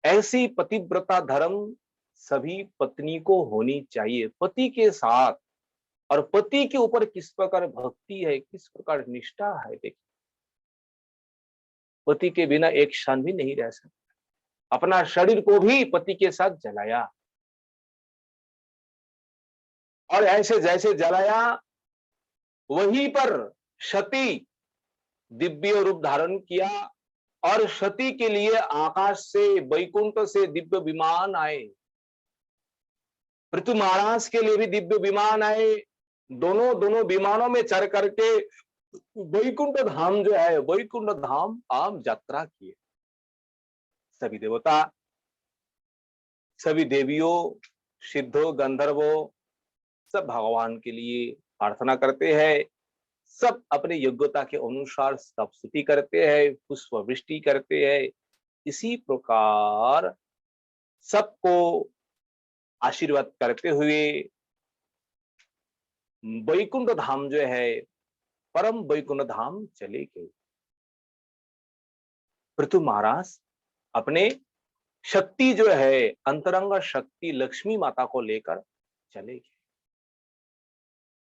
ऐसी पतिव्रता धर्म सभी पत्नी को होनी चाहिए, पति के साथ, और पति के ऊपर किस प्रकार भक्ति है, किस प्रकार निष्ठा है। देखिए पति के बिना एक क्षण भी नहीं रह सकता, अपना शरीर को भी पति के साथ जलाया, और ऐसे जैसे जलाया वहीं पर सती दिव्य रूप धारण किया, और सती के लिए आकाश से, वैकुंठ से दिव्य विमान आए, पृथु महाराज के लिए भी दिव्य विमान आए। दोनों विमानों में चढ़ करके वैकुंठ धाम जो है, वैकुंठ धाम आम यात्रा किए। सभी देवता, सभी देवियों, सिद्धों, गंधर्वों सब भगवान के लिए प्रार्थना करते हैं। सब अपने योग्यता के अनुसार सब स्तुति करते हैं, पुष्प वृष्टि करते हैं। इसी प्रकार सबको आशीर्वाद करते हुए वैकुंठ धाम जो है, परम वैकुंठ धाम चले गए। पृथु महाराज अपने शक्ति जो है, अंतरंग शक्ति लक्ष्मी माता को लेकर चले गए।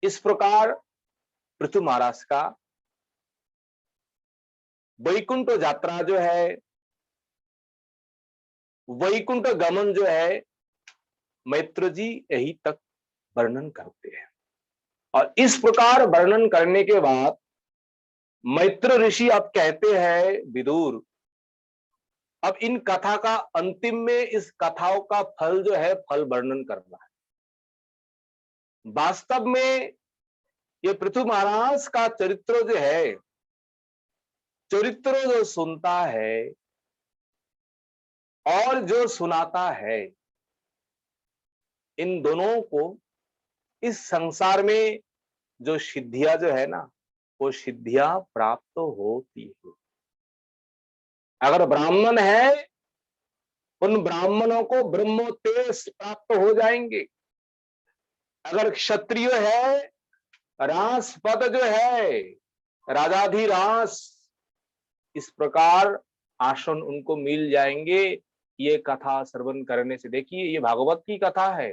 इस प्रकार पृथु महाराज का वैकुंठ यात्रा जो है, वैकुंठ गमन जो है, मैत्र जी यही तक वर्णन करते हैं। और इस प्रकार वर्णन करने के बाद मैत्र ऋषि अब कहते हैं, विदुर अब इन कथा का अंतिम में इस कथाओं का फल जो है, फल वर्णन करना है। वास्तव में ये पृथु महाराज का चरित्र जो है, चरित्र जो सुनता है और जो सुनाता है, इन दोनों को इस संसार में जो सिद्धियां जो है ना, वो सिद्धियां प्राप्त होती है। अगर ब्राह्मण है, उन ब्राह्मणों को ब्रह्मोत्तेज प्राप्त हो जाएंगे। अगर क्षत्रिय है, रास पद जो है, राजाधिरास, इस प्रकार आसन उनको मिल जाएंगे। ये कथा श्रवण करने से, देखिए ये भागवत की कथा है,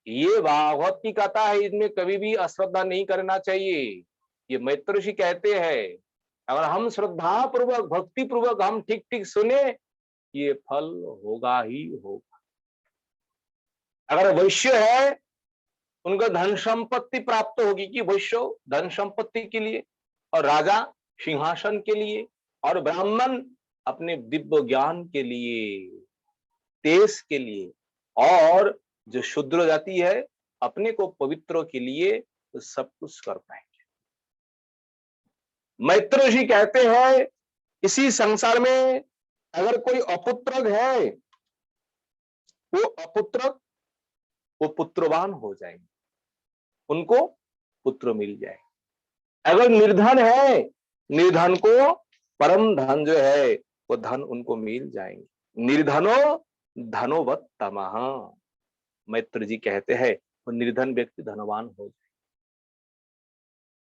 ये भागवत की कथा है, इसमें कभी भी अश्रद्धा नहीं करना चाहिए। ये मैत्र ऋषि कहते हैं, अगर हम श्रद्धा पूर्वक, भक्ति पूर्वक हम ठीक ठीक सुने, ये फल होगा ही होगा। अगर वैश्य है, उनको धन संपत्ति प्राप्त होगी, कि वैश्य धन संपत्ति के लिए, और राजा सिंहासन के लिए, और ब्राह्मण अपने दिव्य ज्ञान के लिए, तेज के लिए, और जो शूद्र जाति है अपने को पवित्र के लिए, तो सब कुछ कर पाएंगे। मैत्र ऋषि कहते हैं, इसी संसार में अगर कोई अपुत्रक है, वो अपुत्रक वो पुत्रवान हो जाएंगे, उनको पुत्र मिल जाए। अगर निर्धन है, निर्धन को परम धन जो है, वो धन उनको मिल जाएंगे। निर्धनो धनोवत तमः, मैत्र जी कहते हैं, वो निर्धन व्यक्ति धनवान हो जाए।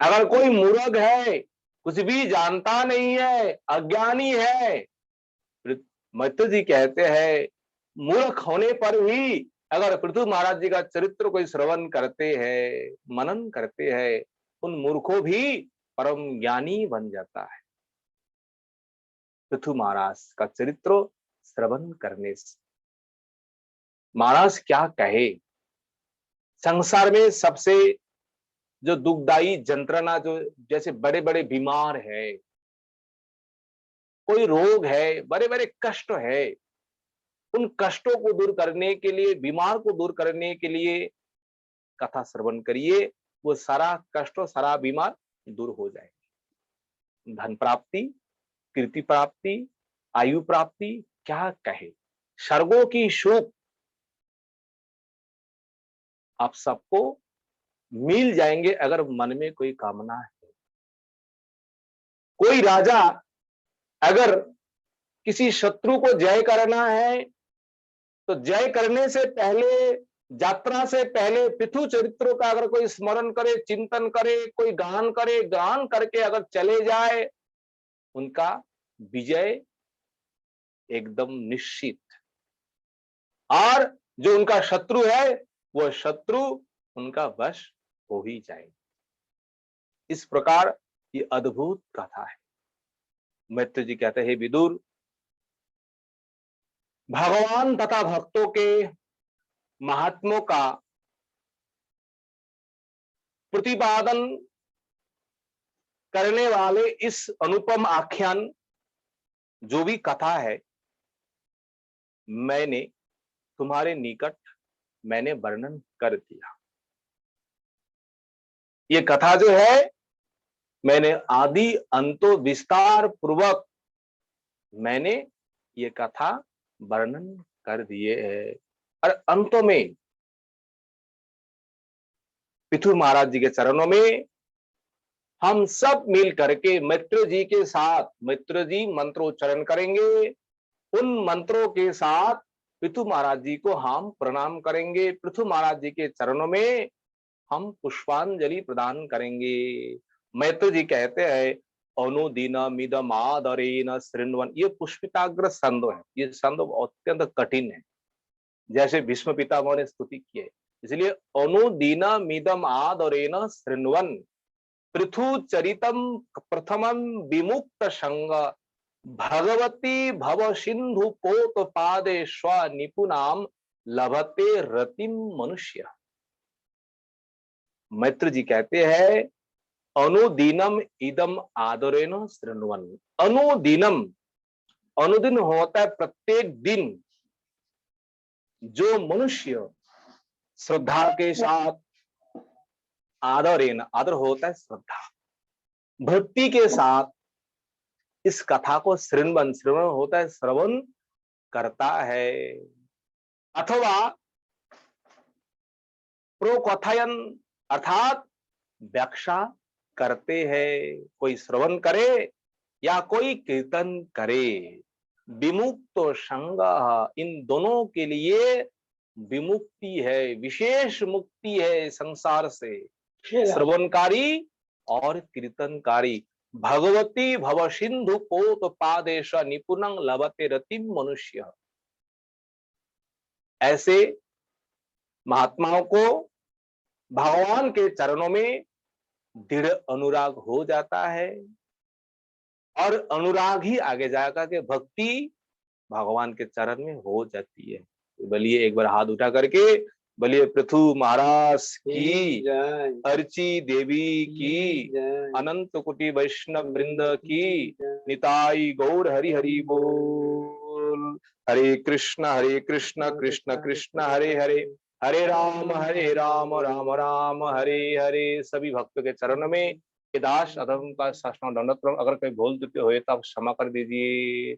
अगर कोई मूर्ख है, कुछ भी जानता नहीं है, अज्ञानी है, मैत्र जी कहते हैं, मूर्ख होने पर भी अगर पृथु महाराज जी का चरित्र कोई श्रवण करते हैं, मनन करते हैं, उन मूर्खों भी परम ज्ञानी बन जाता है पृथु महाराज का चरित्र श्रवण करने से। महाराज क्या कहे, संसार में सबसे जो दुखदाई जंत्रणा, जो जैसे बड़े बड़े बीमार है, कोई रोग है, बड़े बड़े कष्ट है, उन कष्टों को दूर करने के लिए, बीमार को दूर करने के लिए कथा श्रवण करिए, वो सारा कष्ट, सारा बीमार दूर हो जाएगा। धन प्राप्ति, कीर्ति प्राप्ति, आयु प्राप्ति, क्या कहे, स्वर्गों की सुख आप सबको मिल जाएंगे अगर मन में कोई कामना है। कोई राजा अगर किसी शत्रु को जय करना है, तो जय करने से पहले, यात्रा से पहले पृथु चरित्रों का अगर कोई स्मरण करे, चिंतन करे, कोई गान करे, गान करके अगर चले जाए, उनका विजय एकदम निश्चित। और जो उनका शत्रु है, वह शत्रु उनका वश हो ही जाए। इस प्रकार ये अद्भुत कथा है। मैत्र जी कहते हैं, विदुर, भगवान तथा भक्तों के महात्मों का प्रतिपादन करने वाले इस अनुपम आख्यान जो भी कथा है, मैंने तुम्हारे निकट मैंने वर्णन कर दिया। ये कथा जो है मैंने आदि अंतो विस्तार पूर्वक मैंने ये कथा वर्णन कर दिए है। और अंत में पृथु महाराज जी के चरणों में हम सब मिल करके मित्र जी के साथ, मित्र जी मंत्रोच्चारण करेंगे। उन मंत्रों के साथ पृथु महाराज जी को हम प्रणाम करेंगे। पृथु महाराज जी के चरणों में हम पुष्पांजलि प्रदान करेंगे। मैत्र जी कहते हैं अनुदीनमिदमादरेण शृण्वन्। ये पुष्पिताग्र छंद है, ये छंद अत्यंत कठिन है, जैसे भीष्म पितामह ने स्तुति की है। इसलिए अनुदीनमिदमादरेण शृण्वन् पृथु चरितम प्रथमं विमुक्त संग भगवती भव सिंधु पोत पादे स्व निपुनाम लभते रतिम मनुष्य। मैत्र जी कहते हैं अनुदीनम इदम आदरेण शृण्वन्। अनुदीनम, अनुदिन होता है प्रत्येक दिन। जो मनुष्य श्रद्धा के साथ, आदरेण, आदर होता है श्रद्धा, भक्ति के साथ इस कथा को श्रवण, श्रवण होता है श्रवण करता है, अथवा प्रोकथयन अर्थात व्याख्या करते हैं। कोई श्रवण करे या कोई कीर्तन करे। विमुक्त संग, इन दोनों के लिए विमुक्ति है, विशेष मुक्ति है संसार से, श्रवणकारी और कीर्तनकारी। भगवती भव सिंधु पोत पादेश निपुणं लभते रतिम मनुष्य। ऐसे महात्माओं को भगवान के चरणों में दृढ़ अनुराग हो जाता है, और अनुराग ही आगे जाकर के भक्ति भगवान के चरण में हो जाती है। तो बोलिए एक बार हाथ उठा करके बोलिए पृथु महाराज की, अर्ची देवी की, अनंत कोटि वैष्णव वृंद की, निताई गौर हरि हरि बोल। हरे कृष्ण कृष्ण कृष्ण हरे हरे, हरे राम राम राम हरे हरे। सभी भक्तों के चरण में दास अधम का साष्टांग दंडवत प्रणाम। अगर कोई भूल त्रुटि हुए तो आप क्षमा कर दीजिए।